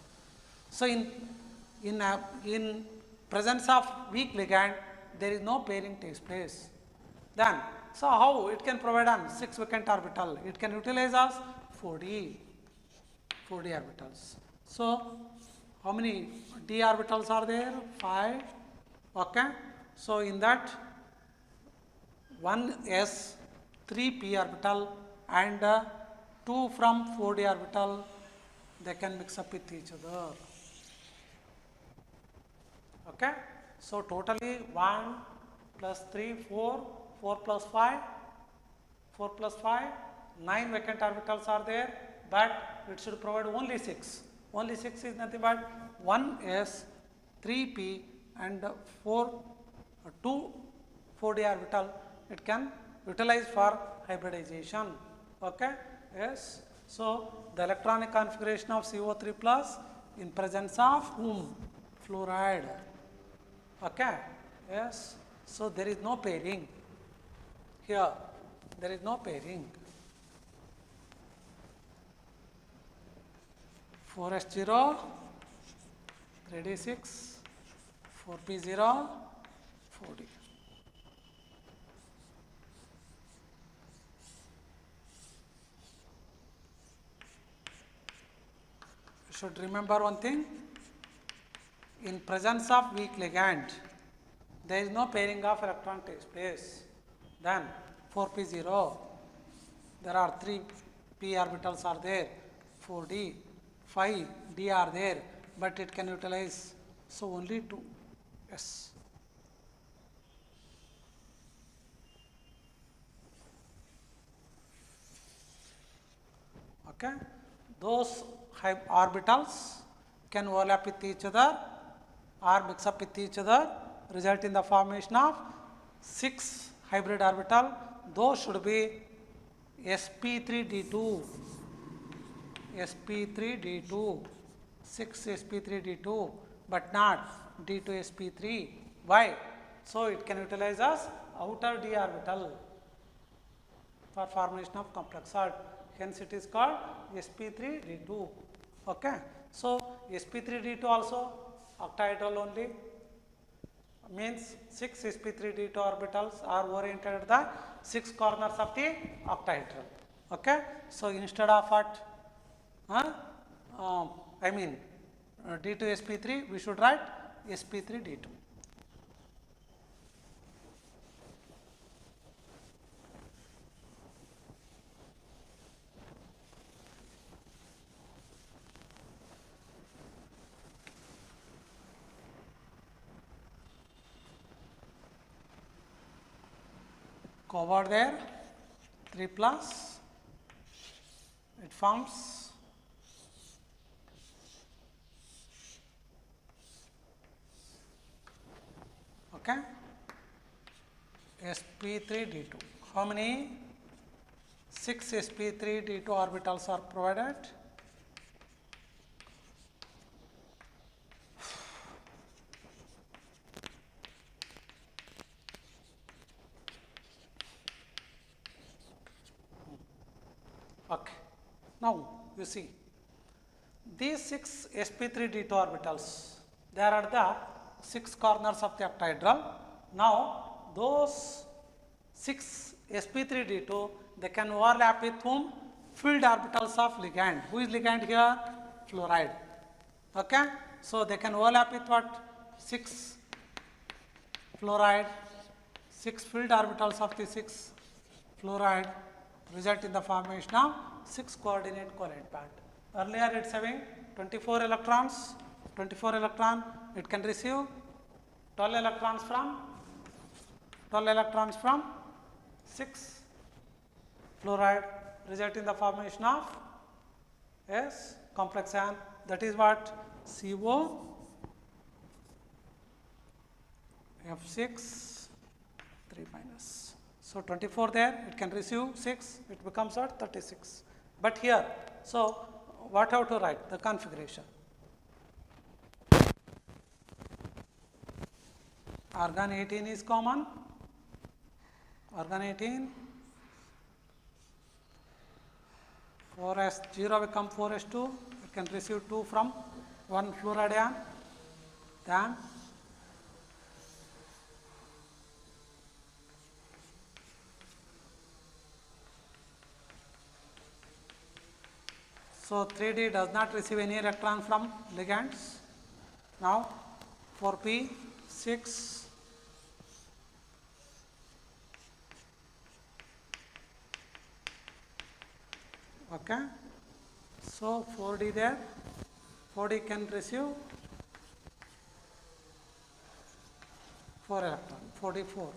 So in presence of weak ligand, there is no pairing takes place. Then, so how it can provide an 6 vacant orbital? It can utilize as 4d orbitals. So how many d orbitals are there? 5. Okay. So in that 1s 3p orbital and 2 from 4d orbital, they can mix up with each other. Okay. So totally 1 plus 3, 4, 4 plus 5, 9 vacant orbitals are there, but it should provide only 6. Only 6 is nothing but 1s, 3p and 2 4d orbital. It can utilize for hybridization. Okay. Yes. So the electronic configuration of CO3 plus in presence of whom? Fluoride. Okay. Yes. So there is no pairing. Here there is no pairing. 4s0, 3d6, 4p0, 4d. You should remember one thing. In presence of weak ligand, there is no pairing of electron takes place. Then 4p0, there are 3 p orbitals are there, 4d, 5d are there, but it can utilize so only 2. Yes. Okay. Those orbitals can overlap with each other or mix up with each other, result in the formation of 6 hybrid orbital. Those should be sp3d2, sp3d2, 6 sp3d2, but not d2sp3. Why? So it can utilize as outer d orbital for formation of complex salt. Hence it is called sp3d2. Okay. So sp3d2 also octahedral only, means 6 sp3d2 orbitals are oriented at the 6 corners of the octahedral. Okay. So instead of what d2 sp3, we should write sp3d2. Covered there, 3 plus, it forms okay, sp3d2. How many? 6 sp3d2 orbitals are provided. Okay. Now you see these 6 sp3d2 orbitals, they are at the 6 corners of the octahedral. Now those 6 sp3d2, they can overlap with whom? Filled orbitals of ligand. Who is ligand here? Fluoride. Okay. So they can overlap with what? 6 fluoride, 6 filled orbitals of the 6 fluoride, result in the formation of 6 coordinate covalent band. Earlier it's having 24 electrons, 24 electron, it can receive 12 electrons from 6 fluoride, result in the formation of yes complex ion, that is what? CO F6 3 minus. So 24 there, it can receive 6, it becomes what? 36. But here, so what have to write? The configuration. Argon 18 is common. Argon 18, 4s0 become 4s2, it can receive 2 from 1 fluoride ion. Then so 3D does not receive any electron from ligands. Now 4p 6 okay. So 4D there, 4D can receive 4 electron, 4D4.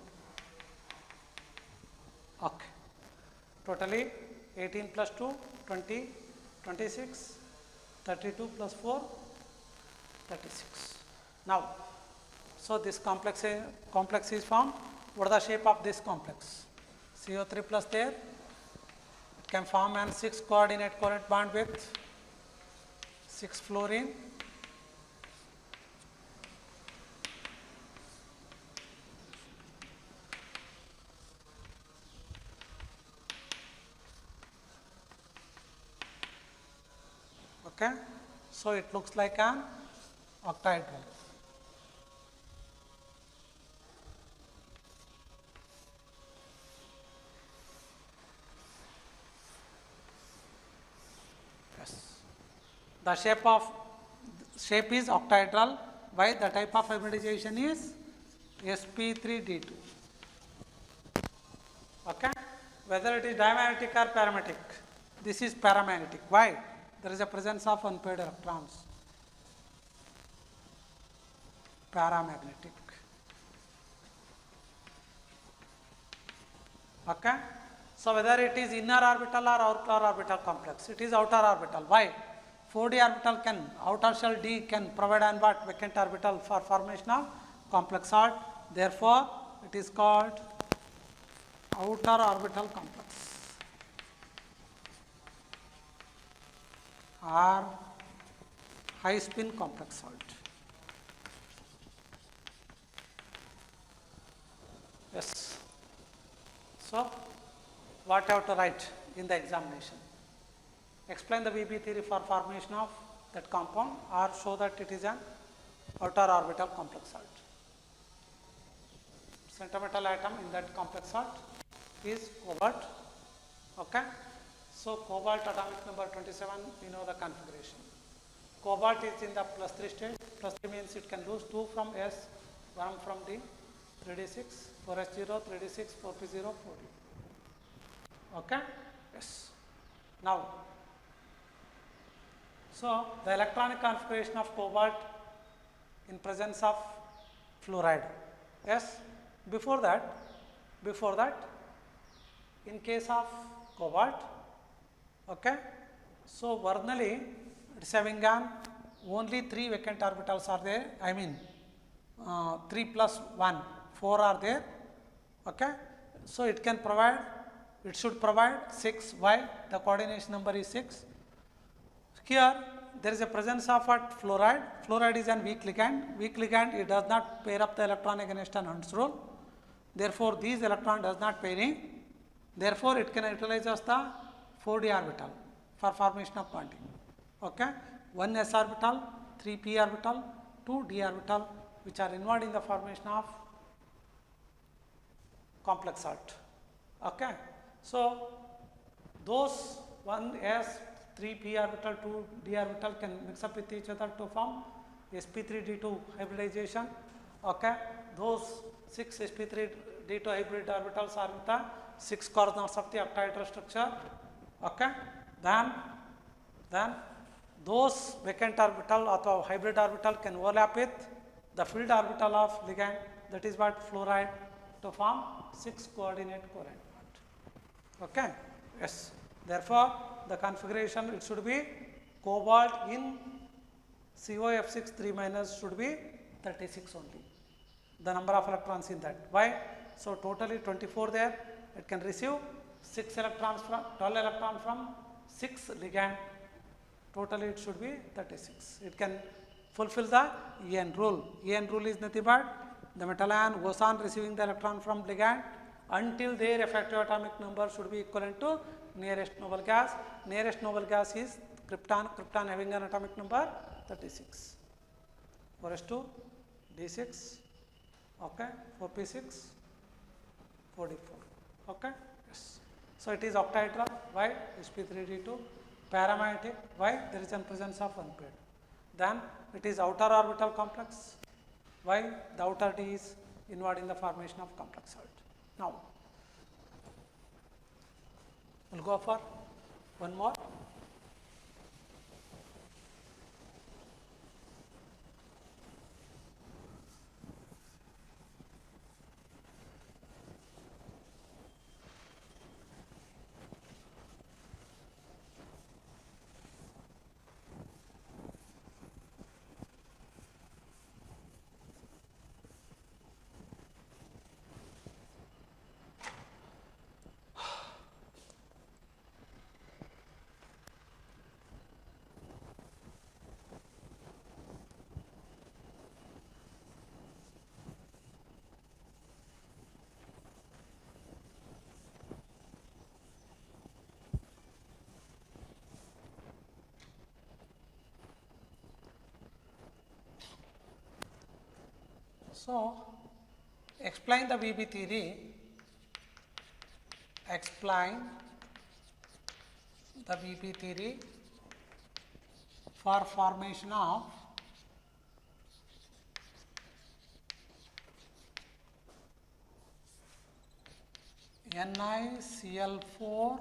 Okay. Totally 18 plus 2, 20, 26, 32 plus 4, 36. Now, so this complex is formed. What is the shape of this complex? CO3 plus there, it can form an 6 coordinate covalent bond with 6 fluorine. Okay. So it looks like an octahedral. Yes. The shape is octahedral. Why? The type of hybridization is sp3d2. Okay? Whether it is diamagnetic or paramagnetic, this is paramagnetic. Why? There is a presence of unpaired electrons. Paramagnetic. Okay? So whether it is inner orbital or outer orbital complex, it is outer orbital. Why? 4d orbital can, outer shell d can provide an what? Vacant orbital for formation of complex salt. Therefore, it is called outer orbital complex or high spin complex salt. Yes. So, what I have to write in the examination? Explain the VB theory for formation of that compound or show that it is an outer orbital complex salt. Center metal atom in that complex salt is cobalt. Okay. So, cobalt atomic number 27, we know the configuration. Cobalt is in the +3 state. +3 means it can lose 2 from S, 1 from D, 3d6, 4s0, 3d6, 4p0, 4d. Okay? Yes. Now, so the electronic configuration of cobalt in presence of fluoride. Yes. Before that, in case of cobalt, okay, so Bernoulli it's having an only 3 vacant orbitals are there. I mean 3 plus 1, 4 are there. Okay, so it can provide, it should provide 6. Why? The coordination number is 6. Here there is a presence of what? Fluoride. Fluoride is an weak ligand. Weak ligand, it does not pair up the electron against an Hund's rule. Therefore, these electron does not pairing. Therefore, it can utilize the 4d orbital for formation of bonding. Okay, 1 s orbital, 3 p orbital, 2 d orbital, which are involved in the formation of complex salt. Okay, so those 1 s, 3 p orbital, 2 d orbital can mix up with each other to form sp3d2 hybridization. Okay, those 6 sp3d2 hybrid orbitals are in the 6 coordinates of the octahedral structure. Okay, then those vacant orbital or hybrid orbital can overlap with the filled orbital of ligand, that is what fluoride, to form 6 coordinate covalent bond. Okay, yes. Therefore, the configuration it should be cobalt in COF6 3 minus should be 36 only. The number of electrons in that. Why? So totally 24 there. It can receive 6 electrons from 12 electrons from 6 ligand. Totally it should be 36. It can fulfill the EN rule. EN rule is nothing but the metal ion goes on receiving the electron from ligand until their effective atomic number should be equivalent to nearest noble gas. Nearest noble gas is krypton. Krypton having an atomic number 36. 4s2, d6, okay, 4p6, 4d4. Okay, yes. So it is octahedral. Why? sp3d2. Paramagnetic. Why? There is a presence of unpaired. Then it is outer orbital complex. Why? The outer D is involved in the formation of complex salt. Now, we'll go for one more. So, explain the VB theory, for formation of NiCl4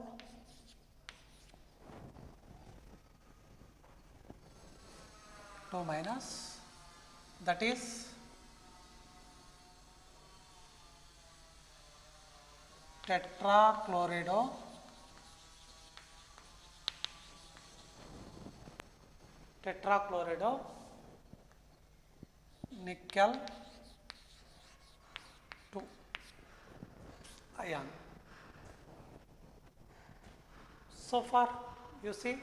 2 minus, that is tetrachlorido nickel 2 ion. So far you see,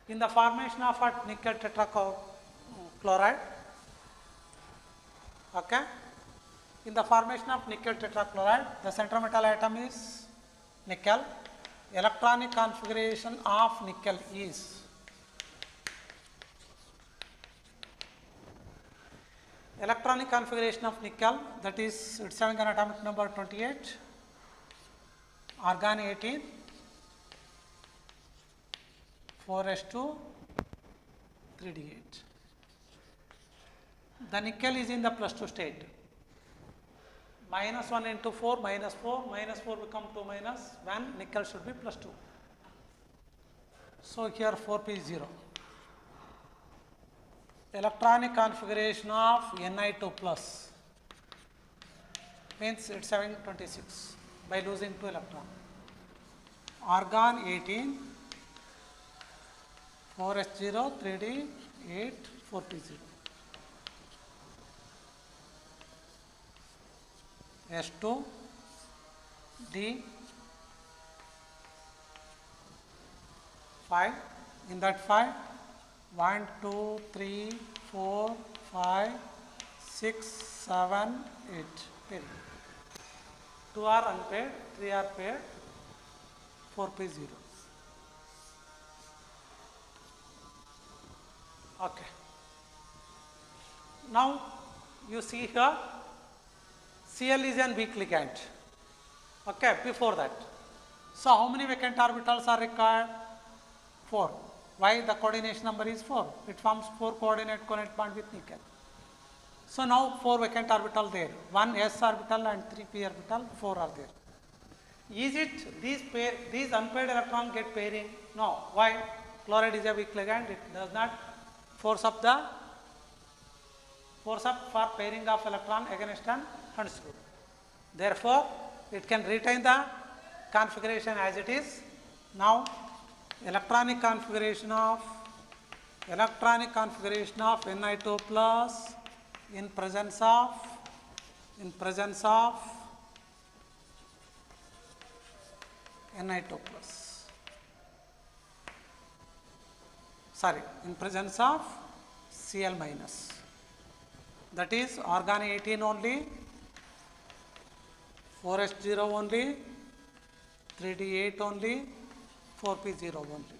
in the formation of a nickel tetrachloride, okay, in the formation of nickel tetrachloride, the central metal atom is nickel. Electronic configuration of nickel is that is, it's having an atomic number 28, argon 18, 4s2, 3d8. The nickel is in the +2 state. -1 into 4, -4 become 2 minus 1, nickel should be +2. So here 4p is 0. Electronic configuration of Ni2 plus means it's having 26 by losing 2 electrons. Argon 18, 4s0, 3d8, 4p0. S2, D, 5. In that 5, 1, 2, 3, 4, 5, 6, 7, 8 pairing. 2 are unpaired, 3 are paired, 4p 0. Okay. Now you see here, Cl is a weak ligand. Okay, before that. So how many vacant orbitals are required? 4. Why? The coordination number is 4. It forms 4 coordinate covalent bond with nickel. So now 4 vacant orbital there. 1 s orbital and 3 p orbital, 4 are there. Is it these unpaired electrons get pairing? No. Why? Chloride is a weak ligand. It does not force up for pairing of electron against an Hund's rule. Therefore, it can retain the configuration as it is. Now, electronic configuration of Ni2 plus in presence of Ni2 plus. Sorry, in presence of Cl minus. That is argon 18 only, 4s0 only, 3d8 only, 4p0 only.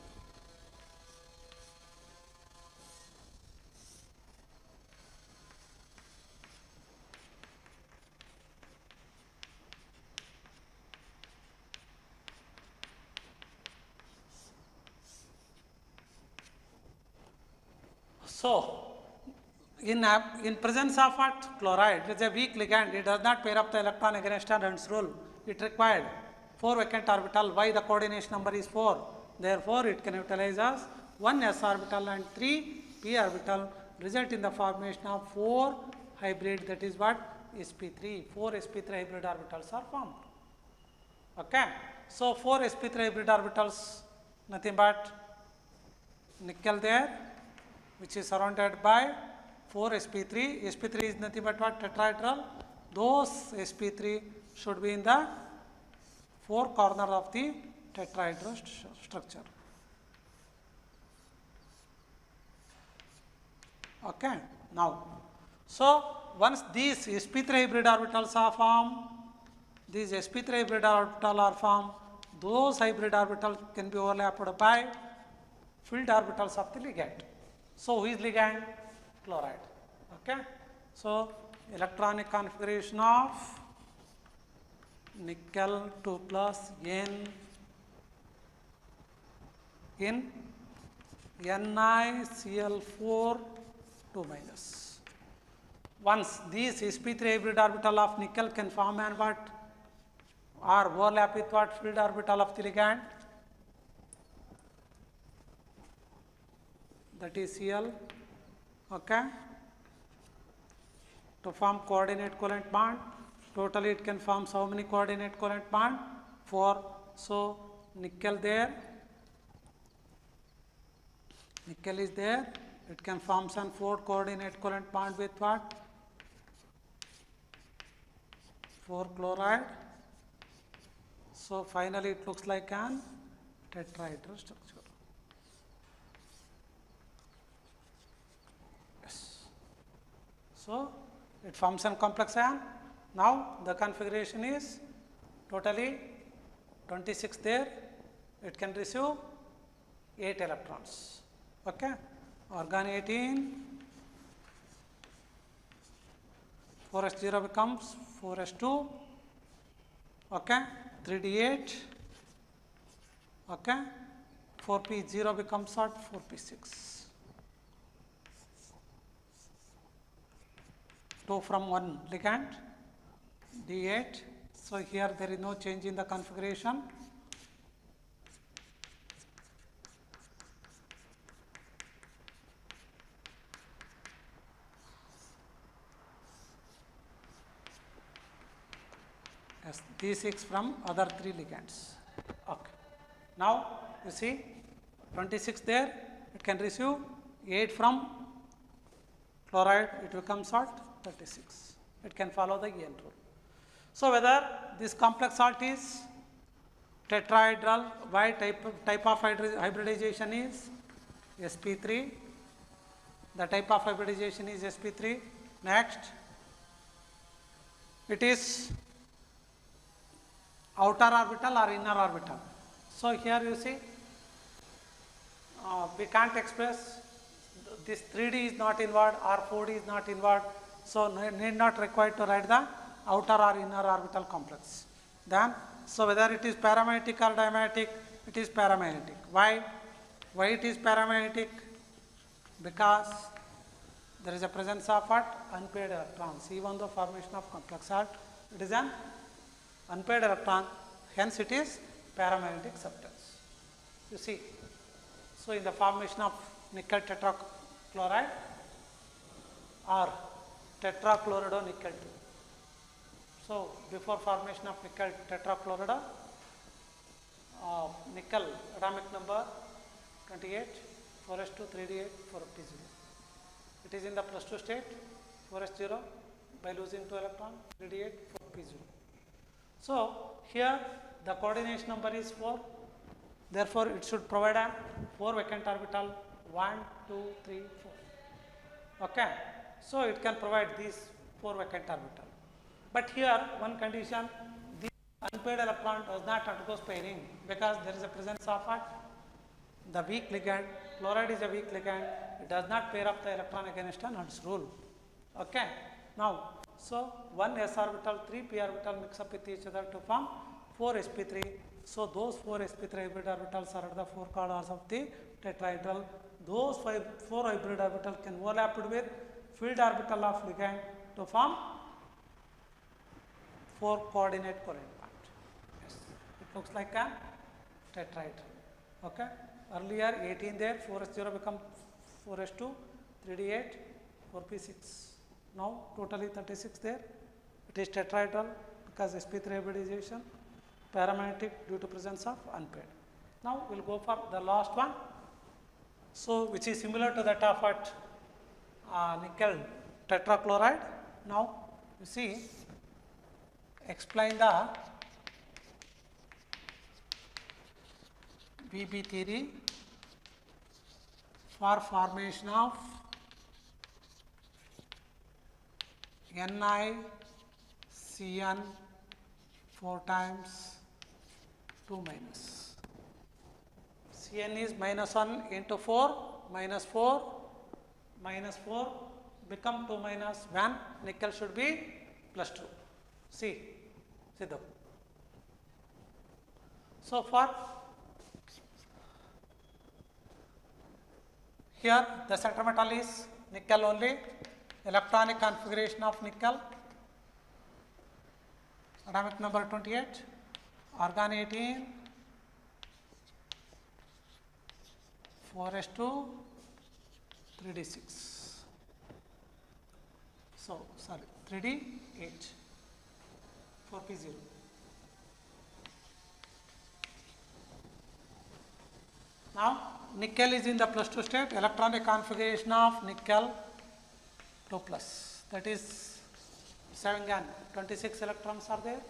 So, in presence of what? Chloride, it is a weak ligand, it does not pair up the electron against Hund's rule. It required 4 vacant orbital. Why? The coordination number is 4. Therefore, it can utilize as 1 s orbital and 3 p orbital, result in the formation of 4 hybrid, that is what? sp3. 4 sp3 hybrid orbitals are formed. Okay. So 4 sp3 hybrid orbitals, nothing but nickel there, which is surrounded by 4 sp3. sp3 is nothing but what? Tetrahedral. Those sp3 should be in the 4 corners of the tetrahedral structure. Okay. Now, so once these sp3 hybrid orbitals are formed, those hybrid orbitals can be overlapped by filled orbitals of the ligand. So who is ligand? Chloride. Okay. So electronic configuration of nickel 2 plus N in NiCl4 2 minus. Once these sp3 hybrid orbital of nickel can form and what or overlap with what field orbital of the ligand, that is Cl, okay, to form coordinate covalent bond. Totally it can form how many coordinate covalent bond? 4. So nickel there, nickel is there, it can form some 4 coordinate covalent bond with what? 4 chloride. So finally it looks like an tetrahedral structure. Yes. So it forms an complex ion. Now the configuration is totally 26 there. It can receive 8 electrons. Okay. Argon 18, 4s0 becomes 4s2. Okay. 3d8. Okay. 4p0 becomes what? 4p6. 2 from 1 ligand, d8. So here there is no change in the configuration. Yes, d6 from other 3 ligands. Okay. Now you see 26 there, it can receive 8 from chloride, it becomes what? 36. It can follow the EN rule. So whether this complex salt is tetrahedral, why type of hybridization is sp3. The type of hybridization is sp3. Next, it is outer orbital or inner orbital. So here you see, we can't express this 3D is not inward or 4D is not inward. So need not required to write the outer or inner orbital complex. Then, so whether it is paramagnetic or diamagnetic, it is paramagnetic. Why? Why it is paramagnetic? Because there is a presence of what? Unpaired electrons. Even though formation of complex salt, it is an unpaired electron, hence it is paramagnetic substance. You see, so in the formation of nickel tetrachloride or tetrachloronickel 2. So before formation of nickel tetrachloride, nickel atomic number 28, 4s2, 3d8, 4p0. It is in the +2 state, 4s0 by losing 2 electron, 3d8, 4p0. So here the coordination number is 4, therefore it should provide a 4 vacant orbital, 1, 2, 3, 4. Okay. So it can provide these 4 vacant orbital. But here one condition, the unpaired electron does not undergo pairing because there is a presence of what? The weak ligand. Chloride is a weak ligand. It does not pair up the electron against a Nernst rule. Okay. Now, so 1 s orbital, 3 p orbital mix up with each other to form 4 sp3. So those 4 sp3 hybrid orbitals are the 4 corners of the tetrahedral. Those 4 hybrid orbitals can overlap with field orbital of ligand to form 4 coordinate covalent bond. Yes. It looks like a tetrahedral. Okay. Earlier 18 there, 4s0 become 4s2, 3d8, 4p6. Now totally 36 there. It is tetrahedral because sp3 hybridization, paramagnetic due to presence of unpaired. Now we will go for the last one. So which is similar to that of what? Nickel tetrachloride. Now you see, explain the VB theory for formation of NiCN 4 times 2 minus. Cn is -1 into 4, -4, -4 become 2 minus 1, nickel should be +2. See, Siddhu. So for Here the center metal is nickel only. Electronic configuration of nickel. Atomic number 28. Argon 18. 4s2 3d6. So sorry, 3d8. 4p0. Now nickel is in the +2 state. Electronic configuration of nickel 2 plus, that is 7 GaN, 26 electrons are there.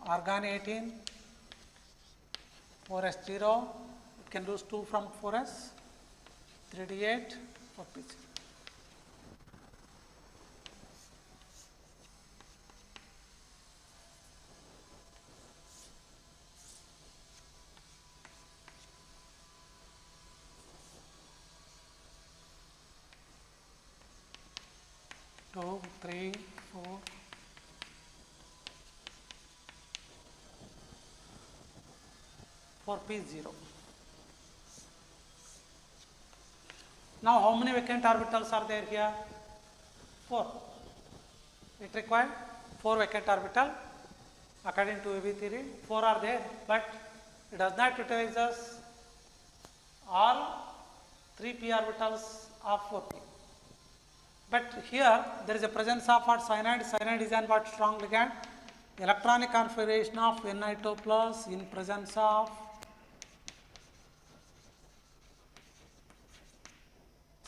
Argon 18, 4s0, it can lose 2 from 4s, 3d8, 4p0. Two, three, 4, 4p0. Now how many vacant orbitals are there here? 4. It required 4 vacant orbital according to AB theory. 4 are there, but it does not utilize us all 3p orbitals of 4p. But here there is a presence of what? Cyanide. Cyanide is an what? Strong ligand. Electronic configuration of Ni2 plus in presence of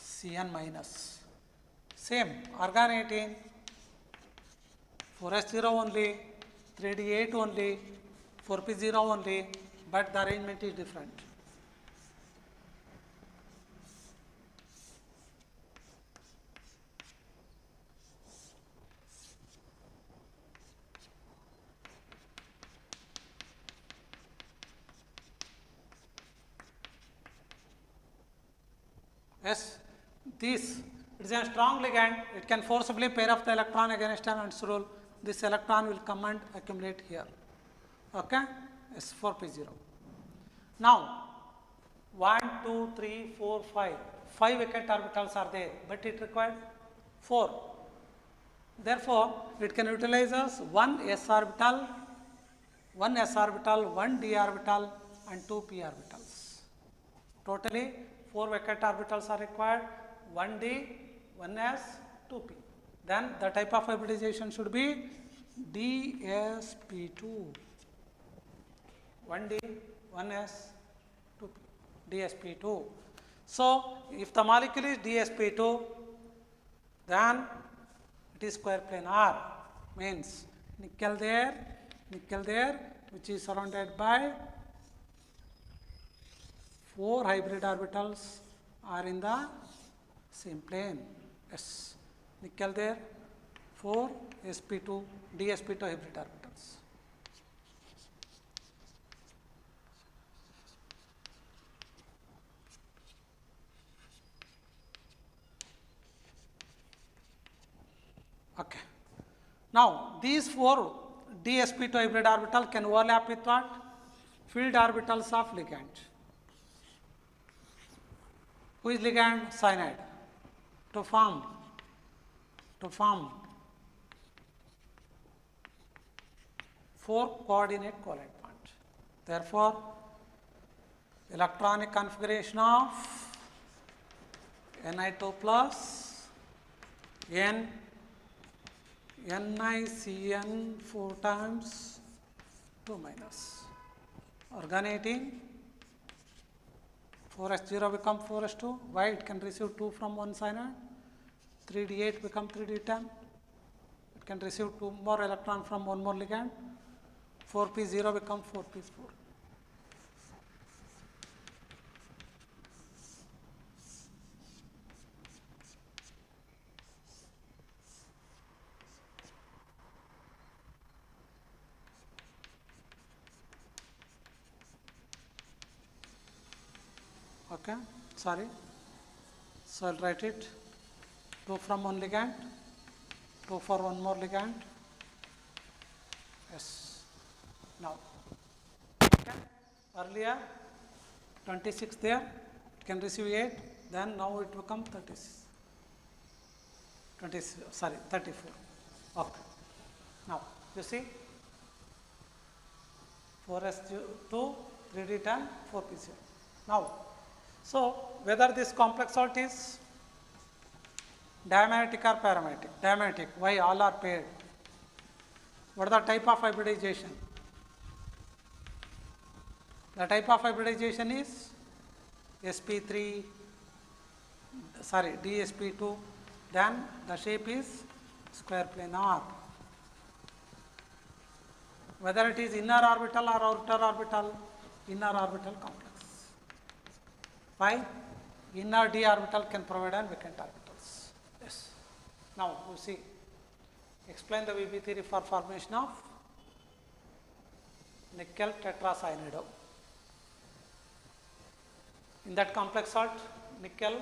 Cn minus. Same, argon 18, 4s0 only, 3d8 only, 4p0 only, but the arrangement is different. Yes, this is a strong ligand, it can forcibly pair off the electron against an Nernst rule. This electron will come and accumulate here. Okay, S 4p0. Now 1, 2, 3, 4, 5. 5 vacant orbitals are there, but it required 4. Therefore, it can utilize us 1 s orbital, 1 d orbital, and 2 p orbitals. Totally 4 vacant orbitals are required, 1d, 1s, 2p. Then the type of hybridization should be dsp2. 1d, 1s, 2p, dsp2. So if the molecule is dsp2, then it is square planar, means nickel there, which is surrounded by 4 hybrid orbitals are in the same plane. Yes, nickel there, 4 sp2, dsp2 hybrid orbitals. Okay. Now these 4 dsp2 hybrid orbital can overlap with what? Field orbitals of ligand. Who is ligand? Cyanide. To form 4 coordinate covalent bond. Therefore, electronic configuration of Ni2 plus NiCN 4 times 2 minus. Argon 18, 4s0 become 4s2. Why? It can receive 2 from one cyanide. 3d8 become 3d10. It can receive 2 more electron from one more ligand. 4p0 become 4p4. Okay, sorry. So I'll write it. 2 from one ligand, 2 for one more ligand. Yes. Now, okay. Earlier 26 there, it can receive 8. then now it become 34. Okay. Now you see 4s2, 3d10, 4p0. Now, so whether this complex salt is diametric or parametric? Diametric. Why? All are paired. What is the type of hybridization? The type of hybridization is sp3, dsp2, then the shape is square planar. Whether it is inner orbital or outer orbital, inner orbital complex. Why? Inner d orbital can provide an vacant orbitals. Yes. Now you see, explain the VB theory for formation of nickel tetracyanide. In that complex salt, nickel,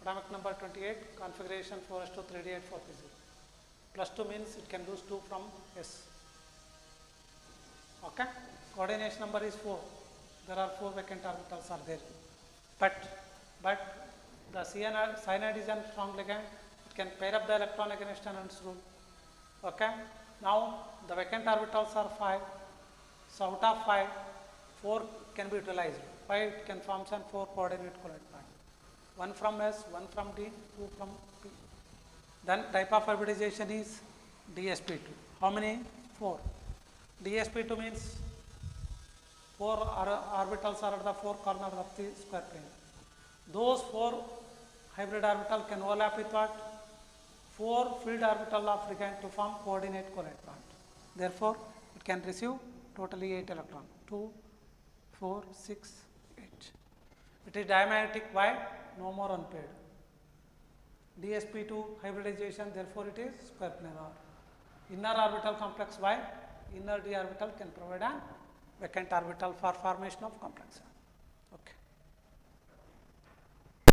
atomic number 28, configuration 4s2, 3d8, 4p0. Plus 2 means it can lose 2 from S. Okay? Coordination number is 4. There are 4 vacant orbitals are there. But the cyanide is a strong ligand. It can pair up the electron against an Nernst rule. Okay? Now the vacant orbitals are 5. So out of 5, 4 can be utilized. 5 it can form an 4 coordinate covalent bond. 1 from S, 1 from D, 2 from P. Then type of hybridization is dsp2. How many? 4. dsp2 means 4 orbitals are at the 4 corners of the square plane. Those 4 hybrid orbitals can overlap with what? 4 filled orbital of ligand to form coordinate covalent bond. Therefore, it can receive totally 8 electrons. 2, 4, 6, 8. It is diametric. Why? No more unpaired. dsp2 hybridization, therefore it is square planar. Inner orbital complex. Why? Inner d orbital can provide a vacant orbital for formation of complex. Okay.